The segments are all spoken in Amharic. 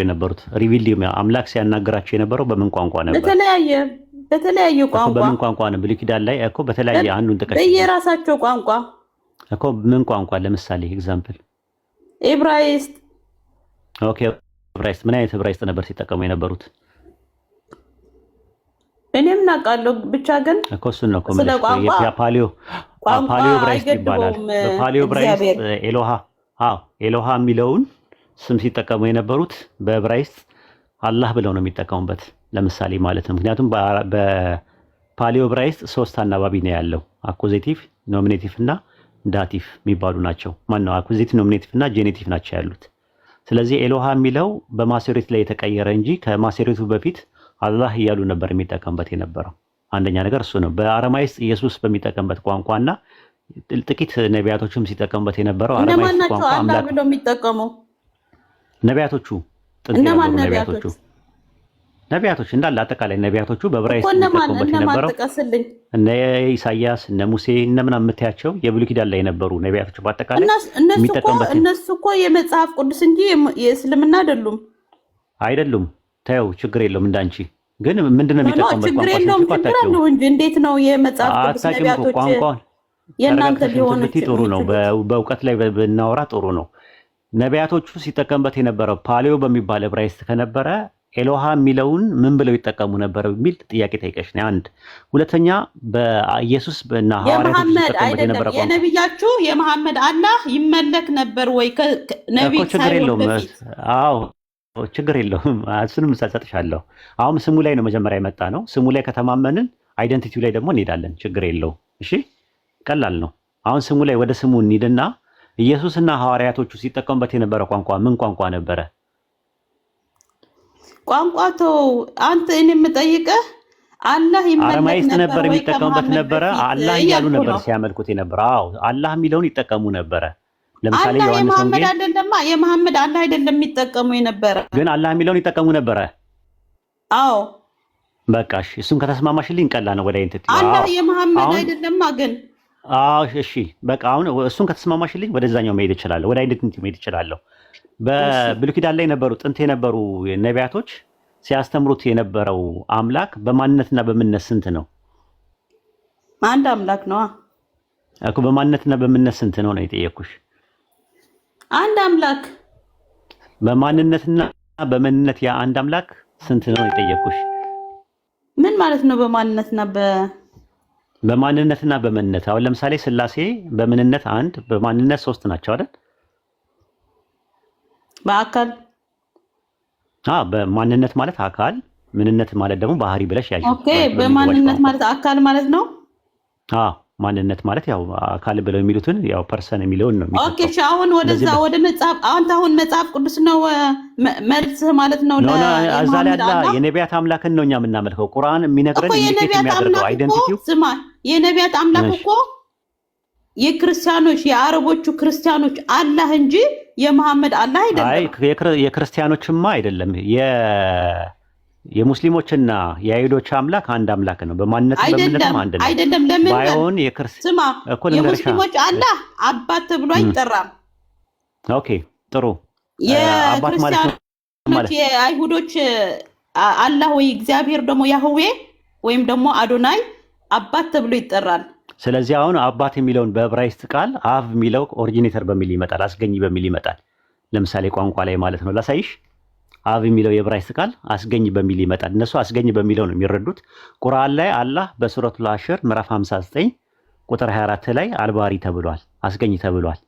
የነበሩት? ሪቪል አምላክ ሲያናገራቸው የነበረው በምን ቋንቋ ነበር? በተለያየ ቋንቋ። በምን ቋንቋ ነው? ብሉይ ኪዳን ላይ እኮ በተለያየ አንዱን ጥቀሽ። በየራሳቸው ቋንቋ እኮ ምን ቋንቋ? ለምሳሌ ኤግዛምፕል። ዕብራይስጥ። ኦኬ ዕብራይስጥ። ምን አይነት ዕብራይስጥ ነበር ሲጠቀሙ የነበሩት? እኔም እናውቃለሁ ብቻ ግን እኮ እሱን ነው ስለ ቋንቋ ፓሊዮ ዕብራይስጥ ይባላል። በፓሊዮ ዕብራይስጥ ኤሎሃ የሚለውን ስም ሲጠቀሙ የነበሩት በዕብራይስጥ አላህ ብለው ነው የሚጠቀሙበት። ለምሳሌ ማለት ነው። ምክንያቱም በፓሊዮ ዕብራይስጥ 3 አናባቢ ነው ያለው። አኩዜቲቭ፣ ኖሚኔቲቭ እና ዳቲቭ የሚባሉ ናቸው። ማነው አኩዜቲቭ፣ ኖሚኔቲቭ እና ጄኔቲቭ ናቸው ያሉት። ስለዚህ ኤሎሃ የሚለው በማሴሬት ላይ የተቀየረ እንጂ ከማሴሬቱ በፊት አላህ እያሉ ነበር የሚጠቀምበት የነበረው። አንደኛ ነገር እሱ ነው። በአረማይስጥ ኢየሱስ በሚጠቀምበት ቋንቋና ጥቂት ነቢያቶችም ሲጠቀሙበት የነበረው አረማይስጥ ቋንቋ አምላክ ብለው የሚጠቀሙ ነቢያቶቹ ነቢያቶች እንዳለ አጠቃላይ ነቢያቶቹ በዕብራይስጥ የሚጠቀሙበት የነበረው እነ ኢሳያስ እነ ሙሴ እነ ምናምን የምታያቸው የብሉይ ኪዳን ላይ የነበሩ ነቢያቶች በአጠቃላይ የሚጠቀሙበት። እነሱ እኮ የመጽሐፍ ቅዱስ እንጂ የእስልምና አይደሉም። ታየው ችግር የለውም። እንዳንቺ ግን ምንድነው የሚጠቀሙበት ቋንቋ? ችግር የለውም እንጂ እንዴት ነው የመጽሐፍ ቅዱስ ነቢያቶች የእናንተ ሊሆኑ ጥሩ ነው። በእውቀት ላይ ብናወራ ጥሩ ነው። ነቢያቶቹ ሲጠቀምበት የነበረው ፓሊዮ በሚባል ዕብራይስጥ ከነበረ ኤሎሃ የሚለውን ምን ብለው ይጠቀሙ ነበር የሚል ጥያቄ ጠይቀሽ ነው። አንድ ሁለተኛ በኢየሱስ እና ሐዋርያቶች ሲጠቀሙበት የነበረው ቋንቋ የነብያችሁ የመሐመድ አላህ ይመለክ ነበር ወይ? ነብይ ሳይሆን በፊት ችግር የለውም። እሱንም እሰጥሻለሁ። አሁን ስሙ ላይ ነው መጀመሪያ የመጣ ነው። ስሙ ላይ ከተማመንን አይደንቲቲው ላይ ደግሞ እንሄዳለን። ችግር የለውም። እሺ ቀላል ነው። አሁን ስሙ ላይ ወደ ስሙ እንሂድና ኢየሱስና ሐዋርያቶቹ ሲጠቀሙበት የነበረ ቋንቋ ምን ቋንቋ ነበረ? ቋንቋቶ አንተ እኔ የምጠይቀህ አላህ ይመለክ አረማይስጥ ነበር የሚጠቀሙበት ነበረ። አላህ እያሉ ነበር ሲያመልኩት የነበረ። አላህ የሚለውን ይጠቀሙ ነበረ። ለምሳሌ ዮሐንስ ወንጌል የመሐመድ አላህ አይደለም የሚጠቀሙ የነበረ፣ ግን አላህ የሚለውን ይጠቀሙ ነበረ። አዎ በቃ እሺ፣ እሱን ከተስማማሽልኝ ቀላል ነው። ወደ ኢንቲቲ አላህ የመሐመድ አይደለማ ግን እሺ በቃ አሁን እሱን ከተስማማሽልኝ ወደዛኛው መሄድ እችላለሁ። ወደ አይደንቲቲ መሄድ እችላለሁ። በብሉይ ኪዳን ላይ የነበሩ ጥንት የነበሩ ነቢያቶች ሲያስተምሩት የነበረው አምላክ በማንነትና በምንነት ስንት ነው? አንድ አምላክ ነው እኮ። በማንነትና በምንነት ስንት ነው ነው የጠየኩሽ? አንድ አምላክ። በማንነትና በምንነት ያ አንድ አምላክ ስንት ነው የጠየኩሽ? ምን ማለት ነው በማንነትና በማንነትና በምንነት? አሁን ለምሳሌ ስላሴ በምንነት አንድ በማንነት 3 ናቸው አይደል? በአካል በማንነት ማለት አካል፣ ምንነት ማለት ደግሞ ባህሪ ብለሽ ያዥ። ኦኬ በማንነት ማለት አካል ማለት ነው። ማንነት ማለት ያው አካል ብለው የሚሉትን ያው ፐርሰን የሚለውን ነው የሚሉት። ኦኬ አሁን ወደዛ ወደ መጽሐፍ አሁን መጽሐፍ ቅዱስ ነው መልስ ማለት ነው። እዛ ላይ አላ የነቢያት አምላክን ነው እኛ የምናመልከው። ቁርአን የሚነግረን ኢንዲኬት የሚያደርገው አይደንቲቲው ስማ፣ የነቢያት አምላክ እኮ የክርስቲያኖች የአረቦቹ ክርስቲያኖች አላህ እንጂ የመሐመድ አላህ አይደለም። አይ የክርስቲያኖችማ አይደለም። የሙስሊሞችና የአይሁዶች አምላክ አንድ አምላክ ነው። በማንነት በምንነትም አንድ ነው። አይደለም ለምን ባይሆን ስማ፣ የሙስሊሞች አላህ አባት ተብሎ አይጠራም። ኦኬ ጥሩ። የክርስቲያኖች የአይሁዶች አላህ ወይ እግዚአብሔር ደግሞ ያህዌ ወይም ደግሞ አዶናይ አባት ተብሎ ይጠራል። ስለዚህ አሁን አባት የሚለውን በዕብራይስጥ ቃል አብ የሚለው ኦሪጂኔተር በሚል ይመጣል፣ አስገኝ በሚል ይመጣል። ለምሳሌ ቋንቋ ላይ ማለት ነው ላሳይሽ። አብ የሚለው የዕብራይስጥ ቃል አስገኝ በሚል ይመጣል። እነሱ አስገኝ በሚለው ነው የሚረዱት። ቁርአን ላይ አላህ በሱረቱል አሽር ምዕራፍ 59 ቁጥር 24 ላይ አልባሪ ተብሏል፣ አስገኝ ተብሏል።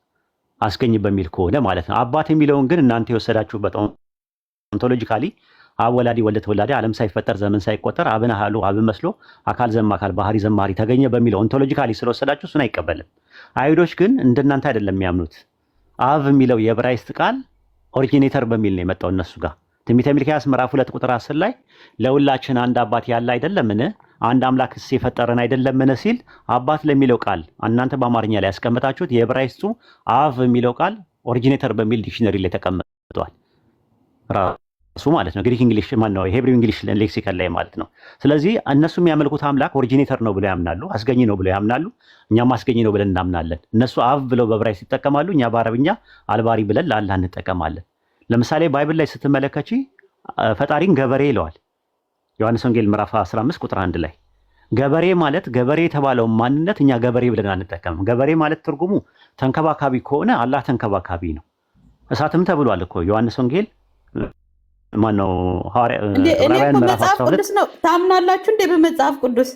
አስገኝ በሚል ከሆነ ማለት ነው። አባት የሚለውን ግን እናንተ የወሰዳችሁበት ኦንቶሎጂካሊ አብ ወላዲ ወልድ ተወላዲ ዓለም ሳይፈጠር ዘመን ሳይቆጠር አብን አሃሉ አብን መስሎ አካል ዘማ አካል ባህሪ ዘማሪ ተገኘ በሚለው ኦንቶሎጂካሊ ስለወሰዳችሁ እሱን አይቀበልም። አይሁዶች ግን እንደናንተ አይደለም የሚያምኑት። አብ የሚለው የዕብራይስጥ ቃል ኦሪጂኔተር በሚል ነው የመጣው እነሱ ጋር። ትንቢተ ሚልክያስ ምዕራፍ 2 ቁጥር 10 ላይ ለሁላችን አንድ አባት ያለ አይደለምን? አንድ አምላክስ የፈጠረን አይደለምን? ሲል አባት ለሚለው ቃል እናንተ በአማርኛ ላይ ያስቀመጣችሁት የዕብራይስጡ አብ የሚለው ቃል ኦሪጂኔተር በሚል ዲክሽነሪ ላይ ተቀምጧል ራሱ ማለት ነው። ግሪክ እንግሊሽ ማን ነው የሄብሪው እንግሊሽ ሌክሲከል ላይ ማለት ነው። ስለዚህ እነሱ የሚያመልኩት አምላክ ኦሪጂኔተር ነው ብለው ያምናሉ፣ አስገኝ ነው ብለው ያምናሉ። እኛም አስገኝ ነው ብለን እናምናለን። እነሱ አብ ብለው በዕብራይስጥ ይጠቀማሉ፣ እኛ በአረብኛ አልባሪ ብለን ለአላህ እንጠቀማለን። ለምሳሌ ባይብል ላይ ስትመለከቺ ፈጣሪን ገበሬ ይለዋል። ዮሐንስ ወንጌል ምዕራፍ 15 ቁጥር 1 ላይ ገበሬ ማለት ገበሬ የተባለው ማንነት እኛ ገበሬ ብለን አንጠቀምም። ገበሬ ማለት ትርጉሙ ተንከባካቢ ከሆነ አላህ ተንከባካቢ ነው። እሳትም ተብሏል እኮ ዮሐንስ ወንጌል ማነው ዕብራውያን ምዕራፍ 12 ነው። ታምናላችሁ እንዴ በመጽሐፍ ቅዱስ?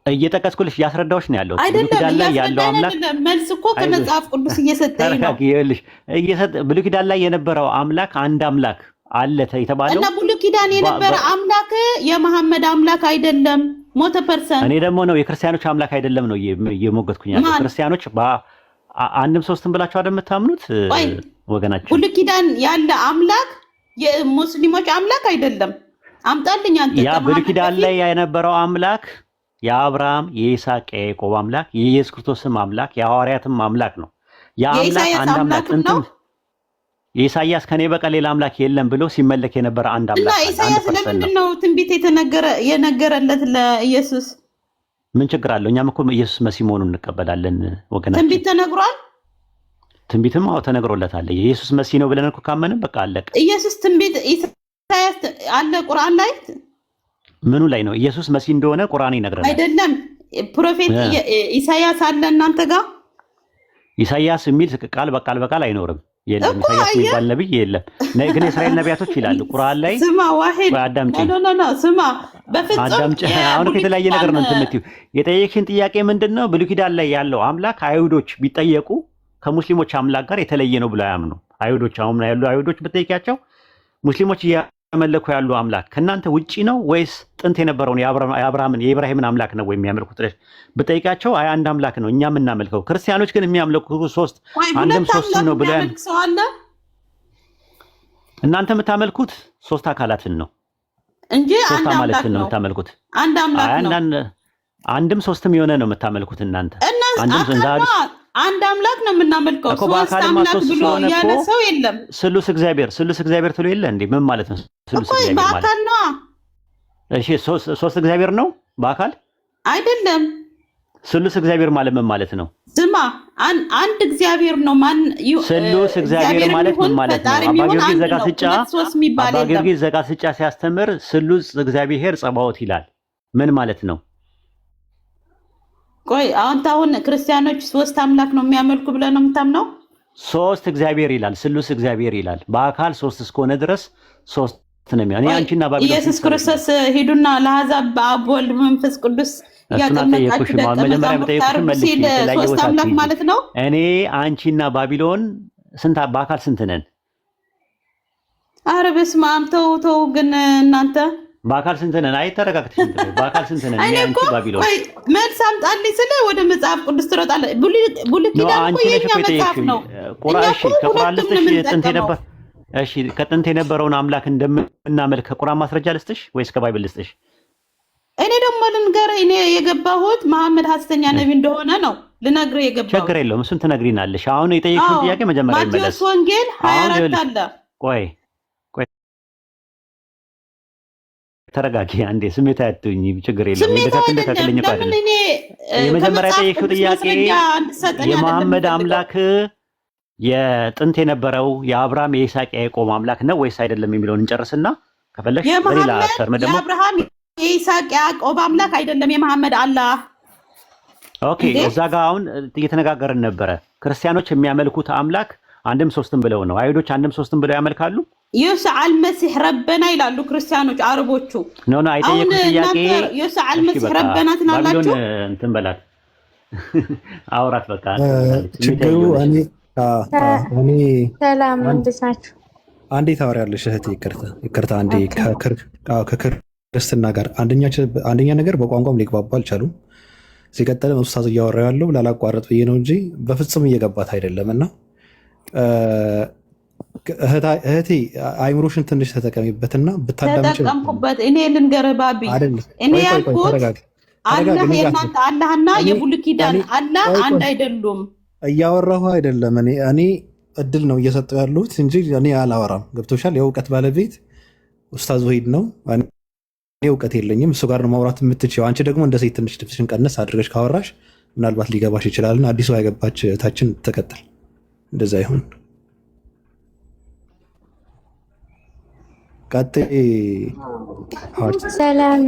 እየጠቀስኩልሽ እያስረዳሁሽ ነው ያለው። ብሉይ ኪዳን ላይ ያለው አምላክ መልስ እኮ ከመጽሐፍ ቅዱስ እየሰጠኝ ነው። ብሉይ ኪዳን ላይ የነበረው አምላክ አንድ አምላክ አለ የተባለው እና ብሉይ ኪዳን የነበረ አምላክ የመሐመድ አምላክ አይደለም። ሞተ ፐርሰንት እኔ ደግሞ ነው የክርስቲያኖች አምላክ አይደለም ነው እየሞገትኩኝ ያለው። ክርስቲያኖች አንድም ሶስትም ብላችሁ አይደል የምታምኑት ወገናችሁ? ብሉይ ኪዳን ያለ አምላክ የሙስሊሞች አምላክ አይደለም። አምጣልኝ አንተ። ያ ብሉይ ኪዳን ላይ የነበረው አምላክ የአብርሃም የይስሐቅ የያዕቆብ አምላክ የኢየሱስ ክርስቶስም አምላክ የሐዋርያትም አምላክ ነው። ያ አምላክ አንድ አምላክ ጥንትም ኢሳይያስ ከኔ በቀር ሌላ አምላክ የለም ብሎ ሲመለክ የነበረ አንድ አምላክ ነው። ኢሳይያስ ለምንድን ነው ትንቢት የነገረለት ለኢየሱስ? ምን ችግር አለው? እኛም እኮ ኢየሱስ መሲህ መሆኑን እንቀበላለን ወገናችን። ትንቢት ተነግሯል። ትንቢትም ተነግሮለታል። ኢየሱስ መሲህ ነው ብለን እኮ ካመንን በቃ አለቀ። ኢየሱስ ትንቢት ኢሳይያስ አለ ቁርአን ላይ ምኑ ላይ ነው ኢየሱስ መሲህ እንደሆነ ቁርአን ይነግረናል። አይደለም ፕሮፌት ኢሳይያስ አለ እናንተ ጋር? ኢሳይያስ የሚል ቃል በቃል አይኖርም። የለም ኢሳይያስ የሚባል ነብይ የለም። ግን የእስራኤል ነቢያቶች ይላሉ ቁርአን ላይ። ስማ ዋሂድ አዳምጪ፣ ስማ በፍጹም አዳምጪ። አሁን የተለያየ ነገር ነው እንትምትዩ። የጠየቅሽን ጥያቄ ምንድነው? ብሉይ ኪዳን ላይ ያለው አምላክ አይሁዶች ቢጠየቁ ከሙስሊሞች አምላክ ጋር የተለየ ነው ብለው አያምኑ። አይሁዶች አሁን ያሉ አይሁዶች ብትጠይቂያቸው ሙስሊሞች እያመለኩ ያሉ አምላክ ከእናንተ ውጪ ነው ወይስ ጥንት የነበረውን የአብርሃምን የኢብራሂምን አምላክ ነው ወይ የሚያመልኩት ብጠይቂያቸው አይ አንድ አምላክ ነው እኛ የምናመልከው። ክርስቲያኖች ግን የሚያመልኩት አንድም ሶስት ነው ብለው እናንተ የምታመልኩት ሶስት አካላትን ነው እንጂ አንድ አምላክ ነው የምታመልኩት። አንድ አምላክ ነው። አንድም ሶስትም የሆነ ነው የምታመልኩት እናንተ። አንድ አምላክ ነው የምናመልከው። ሶስት አምላክ ብሎ ያለ ሰው የለም። ስሉስ እግዚአብሔር ትሉ የለ እንዴ? ምን ማለት ነው ስሉስ እግዚአብሔር ማለት? በአካል ነው። እሺ ሶስት እግዚአብሔር ነው በአካል አይደለም። ስሉስ እግዚአብሔር ማለት ምን ማለት ነው? ስማ አንድ እግዚአብሔር ነው። ማን ስሉስ እግዚአብሔር ማለት ምን ማለት ነው? አባ ጊዮርጊስ ዘጋስጫ ሲያስተምር ስሉስ እግዚአብሔር ጸባዖት ይላል። ምን ማለት ነው? ቆይ አሁን ክርስቲያኖች ሶስት አምላክ ነው የሚያመልኩ ብለህ ነው የምታምነው? ሶስት እግዚአብሔር ይላል፣ ስሉስ እግዚአብሔር ይላል። በአካል ሶስት እስከሆነ ድረስ ሶስት ነው የሚሆነው። አንቺና ባቢሎን ኢየሱስ ክርስቶስ ሂዱና ለአሕዛብ በአብ ወልድ መንፈስ ቅዱስ ያጠመቃችሁ ሶስት አምላክ ማለት ነው። እኔ አንቺና ባቢሎን በአካል ስንት ነን? ኧረ በስመ አብ ተው ግን እናንተ በአካል ስንት ነን? አይ ተረጋግተሽ እንትን በአካል ስንት ነን? እኔ አንቺ ባቢሎን መልስ አምጣልኝ ስለ ወደ መጽሐፍ ቅዱስ ትሮጣለህ። ብሉይ ኪዳን እኮ የኛ መጽሐፍ ነው። ከቁርአን ልስጥሽ ጥንት የነበር እሺ፣ ከጥንት የነበረውን አምላክ እንደምናመልክ ከቁርአን ማስረጃ ልስጥሽ ወይስ ከባይብል ልስጥሽ? እኔ ደግሞ ልንገርህ፣ እኔ የገባሁት መሐመድ ሐሰተኛ ነብይ እንደሆነ ነው ልነግርህ የገባሁት። ችግር የለውም እሱን ትነግሪናለሽ። አሁን የጠየቅሽውን ጥያቄ መጀመሪያ ይመለስ። ማቴዎስ ወንጌል 24 አለ። ቆይ ተረጋጊ አንዴ፣ ስሜት አትሁኝ። ችግር የለም እንደተከለኝ እኮ አይደለም። የመጀመሪያ የጠየቅሽው ጥያቄ የመሐመድ አምላክ የጥንት የነበረው የአብርሃም የይስሐቅ የያዕቆብ አምላክ ነው ወይስ አይደለም የሚለውን እንጨርስና ከፈለሽ በሌላ ተርም ደግሞ የአብርሃም የይስሐቅ የያዕቆብ አምላክ አይደለም የመሐመድ አላህ። ኦኬ እዛ ጋር አሁን እየተነጋገርን ነበረ። ክርስቲያኖች የሚያመልኩት አምላክ አንድም ሶስትም ብለው ነው። አይሁዶች አንድም ሶስትም ብለው ያመልካሉ። ኢየሱስ አልመሲህ ረበና ይላሉ ክርስቲያኖች። አረቦቹ ኖ አይጠየቁት ጥያቄ ኢየሱስ አልመሲህ ረበና ትናላችሁ። እንትን በላት አውራት በቃ ችግሩ እኔ ሰላም እንዴት ናችሁ? አንዴ ታወሪያለሽ እህቴ። ይቅርታ አንዴ ከክርስትና ጋር አንደኛ ነገር በቋንቋም ሊግባቡ አልቻሉም። ሲቀጥልም ኡስታዝ እያወራ ያለው ላላቋረጥ ብዬ ነው እንጂ በፍጹም እየገባት አይደለም። እና እህቴ አይምሮሽን ትንሽ ተጠቀሚበትና ብታዳምጪ። ተጠቀምኩበት። እኔ ልንገርህ ባቢ፣ እኔ ያልኩት አላህ የእናንተ አላህና የብሉይ ኪዳን አላህ አንድ አይደሉም። እያወራሁ አይደለም። እኔ እድል ነው እየሰጠው ያሉት እንጂ እኔ አላወራም። ገብቶሻል? የእውቀት ባለቤት ኡስታዝ ወሂድ ነው። እኔ እውቀት የለኝም። እሱ ጋር ነው ማውራት የምትችይው። አንቺ ደግሞ እንደ ሴት ትንሽ ድምፅሽን ቀነስ አድርገሽ ካወራሽ ምናልባት ሊገባሽ ይችላልና አዲሱ ያገባች እህታችን ተቀጥል። እንደዛ ይሁን። ቀጥይ ሐዋርት ሰላም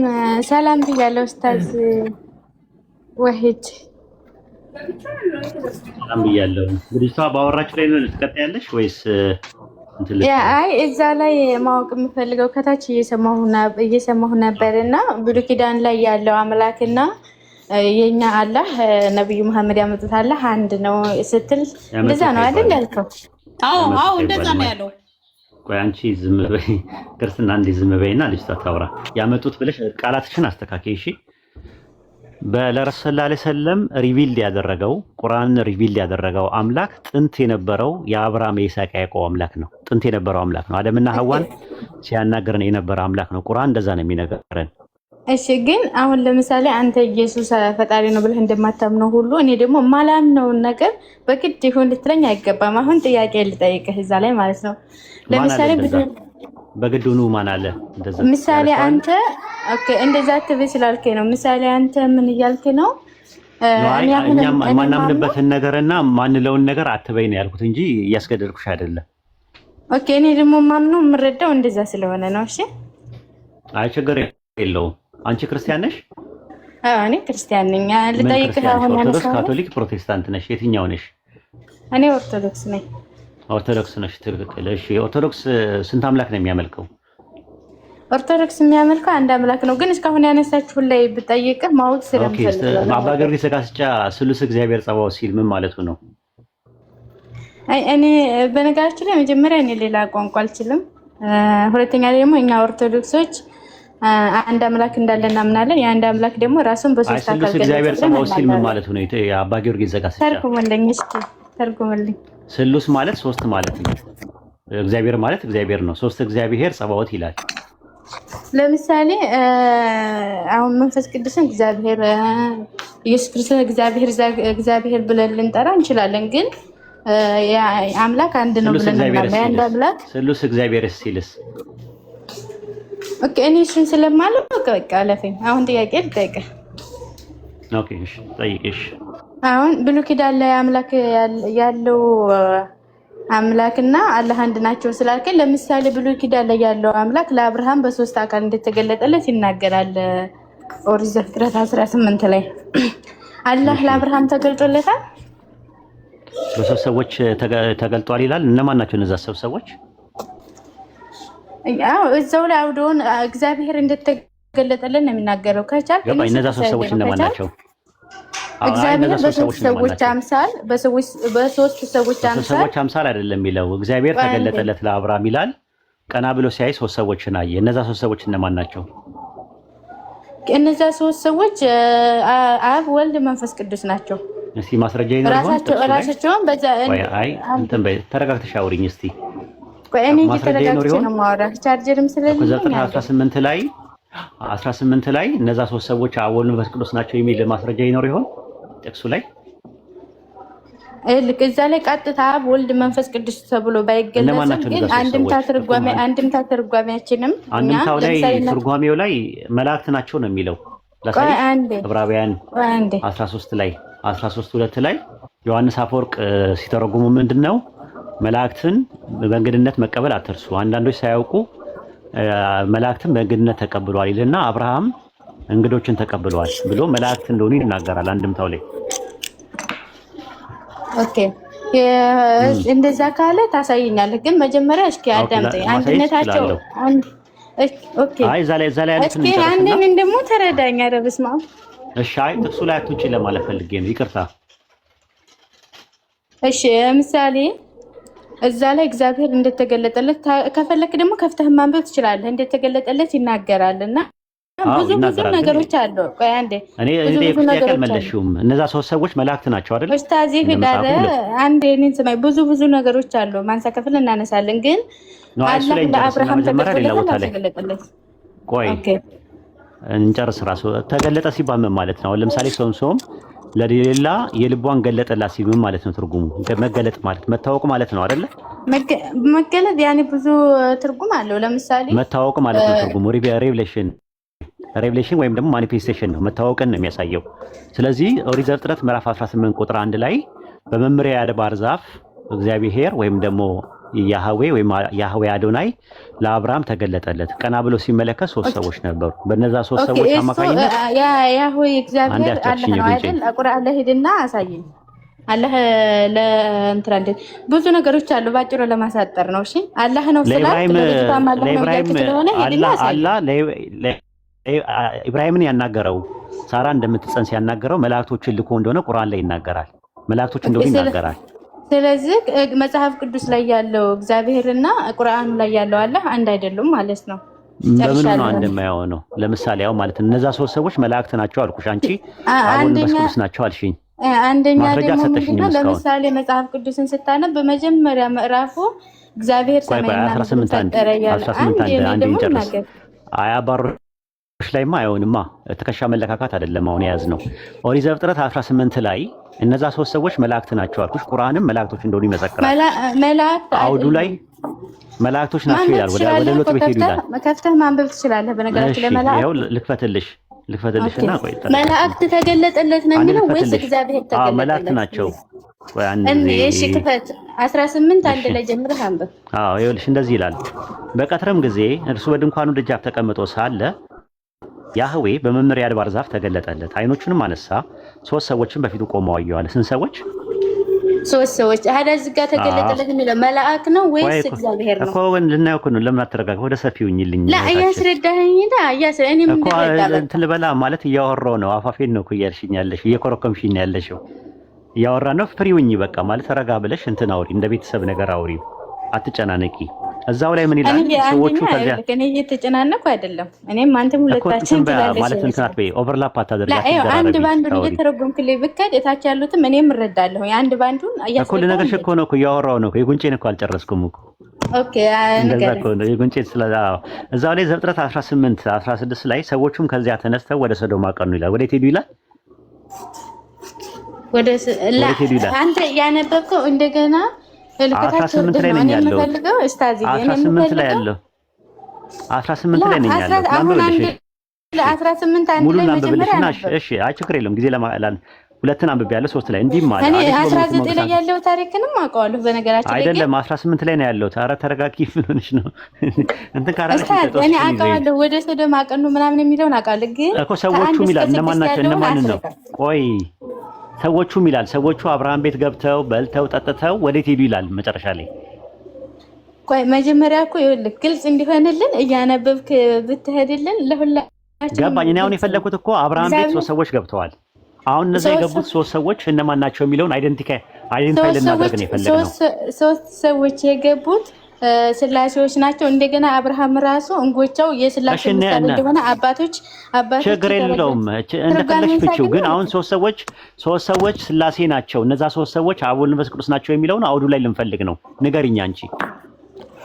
ሰላም ብያለሁ ኡስታዝ ወሂድ። ሰላም ብያለሁ። እንግዲህ እሷ ባወራችሁ ላይ ነው ትቀጥያለሽ ወይስ እንትን ያ አይ እዛ ላይ ማወቅ የምፈልገው ከታች እየሰማሁ ነበርና ብሉይ ኪዳን ላይ ያለው አምላክና የኛ አላህ ነብዩ መሐመድ ያመጡት አላህ አንድ ነው ስትል እንደዛ ነው አይደል ያልከው? አዎ እንደዛ ነው ያለው። ቆይ አንቺ ዝም በይ፣ ክርስትና እንደ ዝም በይና ልጅቷ ታውራ። ያመጡት ብለሽ ቃላትሽን አስተካክይ እሺ። ለረሱል ሰለላሁ ዐለይሂ ወሰለም ሪቪል ያደረገው ቁርአን ሪቪል ያደረገው አምላክ ጥንት የነበረው የአብርሃም የይስሐቅ ያዕቆብ አምላክ ነው። ጥንት የነበረው አምላክ ነው። አደምና ሐዋን ሲያናገረን የነበረ አምላክ ነው። ቁርአን እንደዛ ነው የሚነገረን። እሺ ግን አሁን ለምሳሌ አንተ ኢየሱስ ፈጣሪ ነው ብለህ እንደማታምነው ሁሉ እኔ ደግሞ ማላምነውን ነገር በግድ ይሁን ልትለኝ አይገባም። አሁን ጥያቄ ልጠይቅህ እዛ ላይ ማለት ነው። ለምሳሌ በግዱኑ ማን አለ እንደዛ? ምሳሌ አንተ ኦኬ እንደዛ ትበይ ስላልከኝ ነው። ምሳሌ አንተ ምን እያልክ ነው? እኔ አሁን ማናምንበትን ነገርና ማንለውን ነገር አትበይ ነው ያልኩት እንጂ እያስገደድኩሽ አይደለም። ኦኬ እኔ ደግሞ ማምነው የምረዳው እንደዛ ስለሆነ ነው። እሺ አይ ችግር የለውም። አንቺ ክርስቲያን ነሽ? አዎ እኔ ክርስቲያን ነኝ። ልጠይቅህ አሁን ኦርቶዶክስ፣ ካቶሊክ፣ ፕሮቴስታንት ነሽ? የትኛው ነሽ? እኔ ኦርቶዶክስ ነኝ። ኦርቶዶክስ ነሽ? ትክክል። እሺ ኦርቶዶክስ ስንት አምላክ ነው የሚያመልከው? ኦርቶዶክስ የሚያመልከው አንድ አምላክ ነው። ግን እስካሁን ያነሳችሁን ላይ ብጠይቅህ ማወቅ ስለምፈልግ ነው። አባ ጊዮርጊስ ዘጋስጫ ስሉስ እግዚአብሔር ጸባኦት ሲል ምን ማለቱ ነው? አይ እኔ በነገራችን ላይ መጀመሪያ እኔ ሌላ ቋንቋ አልችልም። ሁለተኛ ደግሞ እኛ ኦርቶዶክሶች አንድ አምላክ እንዳለ እናምናለን። የአንድ አምላክ ደግሞ ራሱን በሶስት አካል እግዚአብሔር ጸባኦት ሲል ምን ማለት ነው? የአባ ጊዮርጊስ ዘጋስጫ ተርጉምልኝ እስኪ ተርጉምልኝ። ስሉስ ማለት ሶስት ማለት ነው። እግዚአብሔር ማለት እግዚአብሔር ነው። ሶስት እግዚአብሔር ጸባኦት ይላል። ለምሳሌ አሁን መንፈስ ቅዱስን እግዚአብሔር፣ ኢየሱስ ክርስቶስ እግዚአብሔር ብለን ልንጠራ እንችላለን። ግን አምላክ አንድ ነው ብለን እናምናለን። አንድ አምላክ ስሉስ እግዚአብሔር ሲልስ ኦኬ እኔ እሱን ስለማለው በቃ አለፈኝ። አሁን ጥያቄ ልጠይቅህ። ኦኬ እሺ ጠይቅሽ። አሁን ብሉይ ኪዳን ላይ አምላክ ያለው አምላክና አላህ አንድ ናቸው ስላልከኝ፣ ለምሳሌ ብሉይ ኪዳን ላይ ያለው አምላክ ለአብርሃም በሶስት አካል እንደተገለጠለት ይናገራል። ኦሪት ዘፍጥረት 18 ላይ አላህ ለአብርሃም ተገልጦለታል። በሶስት ሰዎች ተገልጧል ይላል። እነማን ናቸው እነዛ ሰዎች? አዎ እዛው ላይ አውዶን እግዚአብሔር እንደተገለጠልን ነው የሚናገረው። ከቻል እነዛ ሶስት ሰዎች እነማን ናቸው? እግዚአብሔር በሶስት ሰዎች አምሳል በሶስት ሰዎች አምሳል አይደለም የሚለው። እግዚአብሔር ተገለጠለት ለአብርሃም ይላል። ቀና ብሎ ሲያይ ሶስት ሰዎችን አየ። እነዛ ሶስት ሰዎች እነማን ናቸው? እነዛ ሶስት ሰዎች አብ፣ ወልድ፣ መንፈስ ቅዱስ ናቸው። እስቲ ማስረጃ ይኖር ይሆን? ራሳቸውን በዛ አይ እንትን በይ ተረጋግተሽ አውሪኝ እስቲ። ቆይ እኔ ተረጋግቼ ነው የማወራው። ቻርጀርም ስለሌለኝ ዘፍጥረት 18 ላይ እነዛ ሶስት ሰዎች አብ፣ ወልድ፣ መንፈስ ቅዱስ ናቸው የሚል ማስረጃ ይኖር ይሆን? ጥቅሱ ላይ ልክ እዛ ላይ ቀጥታ አብ፣ ወልድ፣ መንፈስ ቅዱስ ተብሎ ባይገለጽም ግን አንድምታ ትርጓሜያችንም አንድምታው ላይ ትርጓሜው ላይ መላእክት ናቸው ነው የሚለው። ለምሳሌ ዕብራውያን 13 ላይ 13:2 ላይ ዮሐንስ አፈወርቅ ሲተረጉሙ ምንድነው መላእክትን በእንግድነት መቀበል አትርሱ፣ አንዳንዶች ሳያውቁ መላእክትን በእንግድነት ተቀብሏል ይልና አብርሃም እንግዶችን ተቀብሏል ብሎ መላእክት እንደሆኑ ይናገራል አንድምታው ላይ። ኦኬ እንደዛ ካለ ታሳየኛለህ። ግን መጀመሪያ እስኪ አዳምጠኝ። አንድነታቸው ኦኬ አይ ዛሬ ያለችን እስኪ አንዴን ደግሞ ተረዳኝ። ኧረ በስመ አብ። እሺ አይ ጥቅሱ ላይ አትውጪ ለማለት ፈልጌ ነው። ይቅርታ። እሺ ምሳሌ እዛ ላይ እግዚአብሔር እንደተገለጠለት ከፈለክ ደግሞ ከፍተህ ማንበብ ትችላለህ። እንደተገለጠለት ይናገራልና ብዙ ነገሮች አሉ። ቆይ አንዴ እኔ ጥያቄ አልመለሽውም። እነዛ ሶስት ሰዎች መላእክት ናቸው አይደል? ኡስታዝ ይሄዳለ አንዴ እኔን ስማኝ። ብዙ ነገሮች አሉ። ማንሳ ከፍል እናነሳለን። ግን አላህ ለአብርሃም ተገለጠለት። ቆይ እንጨርስ። ራሱ ተገለጠ ሲባል ምን ማለት ነው? ለምሳሌ ሶምሶም ለሌላ የልቧን ገለጠላት ሲል ምን ማለት ነው? ትርጉሙ መገለጥ ማለት መታወቅ ማለት ነው አይደለ? መገለጥ ያኔ ብዙ ትርጉም አለው። ለምሳሌ መታወቅ ማለት ነው ትርጉሙ ሬቭሌሽን ወይም ደግሞ ማኒፌስቴሽን ነው። መታወቅን ነው የሚያሳየው። ስለዚህ ኦሪት ዘፍጥረት ምዕራፍ 18 ቁጥር 1 ላይ በመምሪያ የአድባር ዛፍ እግዚአብሔር ወይም ደግሞ ያህዌ ወይም ያህዌ አዶናይ ለአብርሃም ተገለጠለት። ቀና ብሎ ሲመለከት ሶስት ሰዎች ነበሩ። በነዛ ሶስት ሰዎች አማካኝነት ያህዌ እግዚአብሔር አላህ ነው አይደል? ቁርአን ላይ ሄድና አሳየኝ። አላህ ለእንትና እንደ ብዙ ነገሮች አሉ። ባጭሩ ለማሳጠር ነው። እሺ አላህ ነው ስላል ለኢብራሂም ኢብራሂምን ያናገረው ሳራ እንደምትጸንስ ያናገረው መላእክቶችን ልኮ እንደሆነ ቁርአን ላይ ይናገራል። መላእክቶች እንደሆነ ይናገራል። ስለዚህ መጽሐፍ ቅዱስ ላይ ያለው እግዚአብሔርና ቁርአኑ ላይ ያለው አላህ አንድ አይደሉም ማለት ነው። በምን ነው እንደማያው ነው? ለምሳሌ ያው ማለት እነዛ ሶስት ሰዎች መላእክት ናቸው አልኩሽ። አንቺ አሁን በስኩስ ናቸው አልሽኝ። አንደኛ ደግሞ ምንድነው? ለምሳሌ መጽሐፍ ቅዱስን ስታነብ በመጀመሪያ ምዕራፉ እግዚአብሔር ሰማይና ምድርን ፈጠረ ያለ አንድ ይጨርስ አያባሮሽ ላይማ አይሆንማ። ትከሻ መለካካት አይደለም አሁን የያዝነው። ኦሪት ዘፍጥረት 18 ላይ እነዛ ሶስት ሰዎች መላእክት ናቸው አልኩሽ። ቁርአንም መላእክቶች እንደሆኑ ይመሰክራል። መላእክት አውዱ ላይ መላእክቶች ናቸው ይላል። ወደ ሎጥ ቤት ሄዱ ይላል። ከፍተህ ማንበብ ትችላለህ። በነገራችን ላይ መላእክት ይኸው ልክፈትልሽና ቆይ መላእክት ተገለጠለት ነው የሚለው ወይስ እግዚአብሔር ተገለጠለት? መላእክት ናቸው። ቆይ እሺ ክፈት 18 አንድ ላይ ጀምረህ አንብብ። ይኸውልሽ እንደዚህ ይላል። በቀትርም ጊዜ እርሱ በድንኳኑ ደጃፍ ተቀምጦ ሳለ ያህዌ በመምሪያ አድባር ዛፍ ተገለጠለት። አይኖቹንም አነሳ፣ ሶስት ሰዎችን በፊቱ ቆመው አየዋለ። ስንት ሰዎች? ሶስት ሰዎች። አዳ ዝጋ ተገለጠለት የሚለው መልአክ ነው ወይስ እግዚአብሔር ነው? እኮ ልናየው እኮ ነው። ለምን አትረጋጋ? ወደ ሰፊው ይኝልኝ ላ እያስረዳኸኝ እኔ ምን ተረዳለሁ እንትን ልበላ ማለት እያወራሁ ነው። አፋፌን ነው እኮ እያልሽኝ ያለሽ፣ እየኮረኮምሽኝ ያለሽው። እያወራን ነው። ፍሪውኝ በቃ ማለት ረጋ ብለሽ እንትን አውሪ፣ እንደ ቤተሰብ ነገር አውሪ፣ አትጨናነቂ። እዛው ላይ ምን ይላል? ሰዎቹ ከዚያ እኔ እየተጨናነኩ አይደለም። እኔም አንተም ሁለታችን ማለት እንትን አትበይ፣ ኦቨርላፕ አታደርጋችሁ። አንድ ባንዱን እየተረጎምክልኝ ብከድ እታች ያሉትም እኔም እረዳለሁ። አንድ ባንዱን እኮ ልነግርሽ እኮ ነው እኮ እያወራሁ ነው። የጉንጬን እኮ አልጨረስኩም እኮ። ኦኬ እንደዛ እኮ ነው የጉንጬን እዛው ላይ ዘፍጥረት 18 16 ላይ ሰዎቹም ከዚያ ተነስተው ወደ ሰዶም አቀኑ ይላል። ወዴት ሄዱ ይላል? አንተ ያነበብከው እንደገና 18 ላይ ነኝ ያለው። 18 ላይ ያለው 18 ላይ ነኝ ያለው። ለ18 አንድ ላይ መጀመሪያ እሺ፣ አይ ችግር የለውም ጊዜ ለማላል ሁለትን አንብቤ ያለው 3 ላይ እንዲህ ማለት እኔ 19 ላይ ያለው ታሪክንም አውቀዋለሁ። በነገራችን ላይ አይደለም 18 ላይ ነው ያለው። ኧረ ተረጋጊ። ምን ሆነሽ ነው? እንትን ካራለሽ እኔ አውቀዋለሁ። ወደ ሰዶም አቀኑ ምናምን የሚለውን አውቃለሁ። ግን እኮ ሰዎቹ ይላል እነማን ናቸው? እነማን ነው? ቆይ ሰዎቹም ይላል ሰዎቹ አብርሃም ቤት ገብተው በልተው ጠጥተው ወዴት ሄዱ ይላል መጨረሻ ላይ። ቆይ መጀመሪያ እኮ ይኸውልህ ግልጽ እንዲሆንልን እያነበብክ ብትሄድልን ለሁላችን ገባኝ። እኔ አሁን የፈለኩት እኮ አብርሃም ቤት ሶስት ሰዎች ገብተዋል። አሁን እነዛ የገቡት ሶስት ሰዎች እነማን ናቸው የሚለውን አይደንቲፋይ ልናደርግ ነው የፈለግነው። ሶስት ሰዎች የገቡት ስላሴዎች ናቸው። እንደገና አብርሃም ራሱ እንጎቻው የስላሴ ምሳሌ እንደሆነ አባቶች ችግር የለውም እንደፈለግሽ ፍቺው። ግን አሁን ሶስት ሰዎች ስላሴ ናቸው። እነዛ ሶስት ሰዎች አብ ወልድ መንፈስ ቅዱስ ናቸው የሚለውን አውዱ ላይ ልንፈልግ ነው። ንገሪኝ አንቺ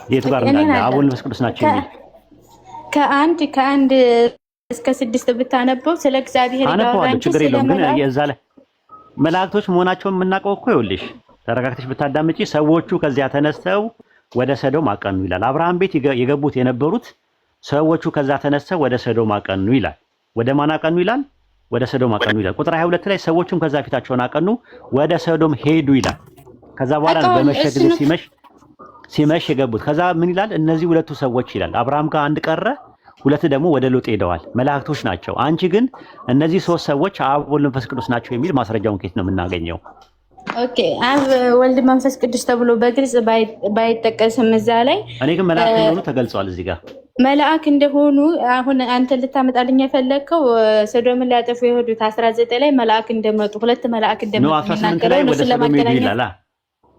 የቱ ጋር እንዳለ አብ ወልድ መንፈስ ቅዱስ ናቸው የሚል ከአንድ እስከ 6 ብታነበው ስለ እግዚአብሔር ይባላል። ችግር የለውም። ግን የዛ ላይ መላእክቶች መሆናቸውን የምናውቀው እኮ ይኸውልሽ ተረጋግተሽ ብታዳምጪ ሰዎቹ ከዚያ ተነስተው ወደ ሰዶም አቀኑ ይላል። አብርሃም ቤት የገቡት የነበሩት ሰዎቹ ከዛ ተነስተው ወደ ሰዶም አቀኑ ይላል። ወደ ማን አቀኑ ይላል? ወደ ሰዶም አቀኑ ይላል። ቁጥር 22 ላይ ሰዎቹም ከዛ ፊታቸውን አቀኑ ወደ ሰዶም ሄዱ ይላል። ከዛ በኋላ በመሸ ጊዜ ሲመሽ የገቡት። ከዛ ምን ይላል? እነዚህ ሁለቱ ሰዎች ይላል አብርሃም ጋር አንድ ቀረ፣ ሁለት ደግሞ ወደ ሎጥ ሄደዋል። መላእክቶች ናቸው። አንቺ ግን እነዚህ ሶስት ሰዎች አብ ወልድ መንፈስ ቅዱስ ናቸው የሚል ማስረጃውን ከየት ነው የምናገኘው? ኦኬ አብ ወልድ መንፈስ ቅዱስ ተብሎ በግልጽ ባይጠቀስም እዛ ላይ እኔ ግን መልአክ እንደሆኑ ተገልጿል። እዚህ ጋር መልአክ እንደሆኑ አሁን አንተ ልታመጣልኝ የፈለግከው ሰዶምን ሊያጠፉ የሄዱት 19 ላይ መልአክ እንደመጡ ሁለት መልአክ እንደመጡ ነው። 18 ላይ ወደ ሰዶም ሄዱ ይላል።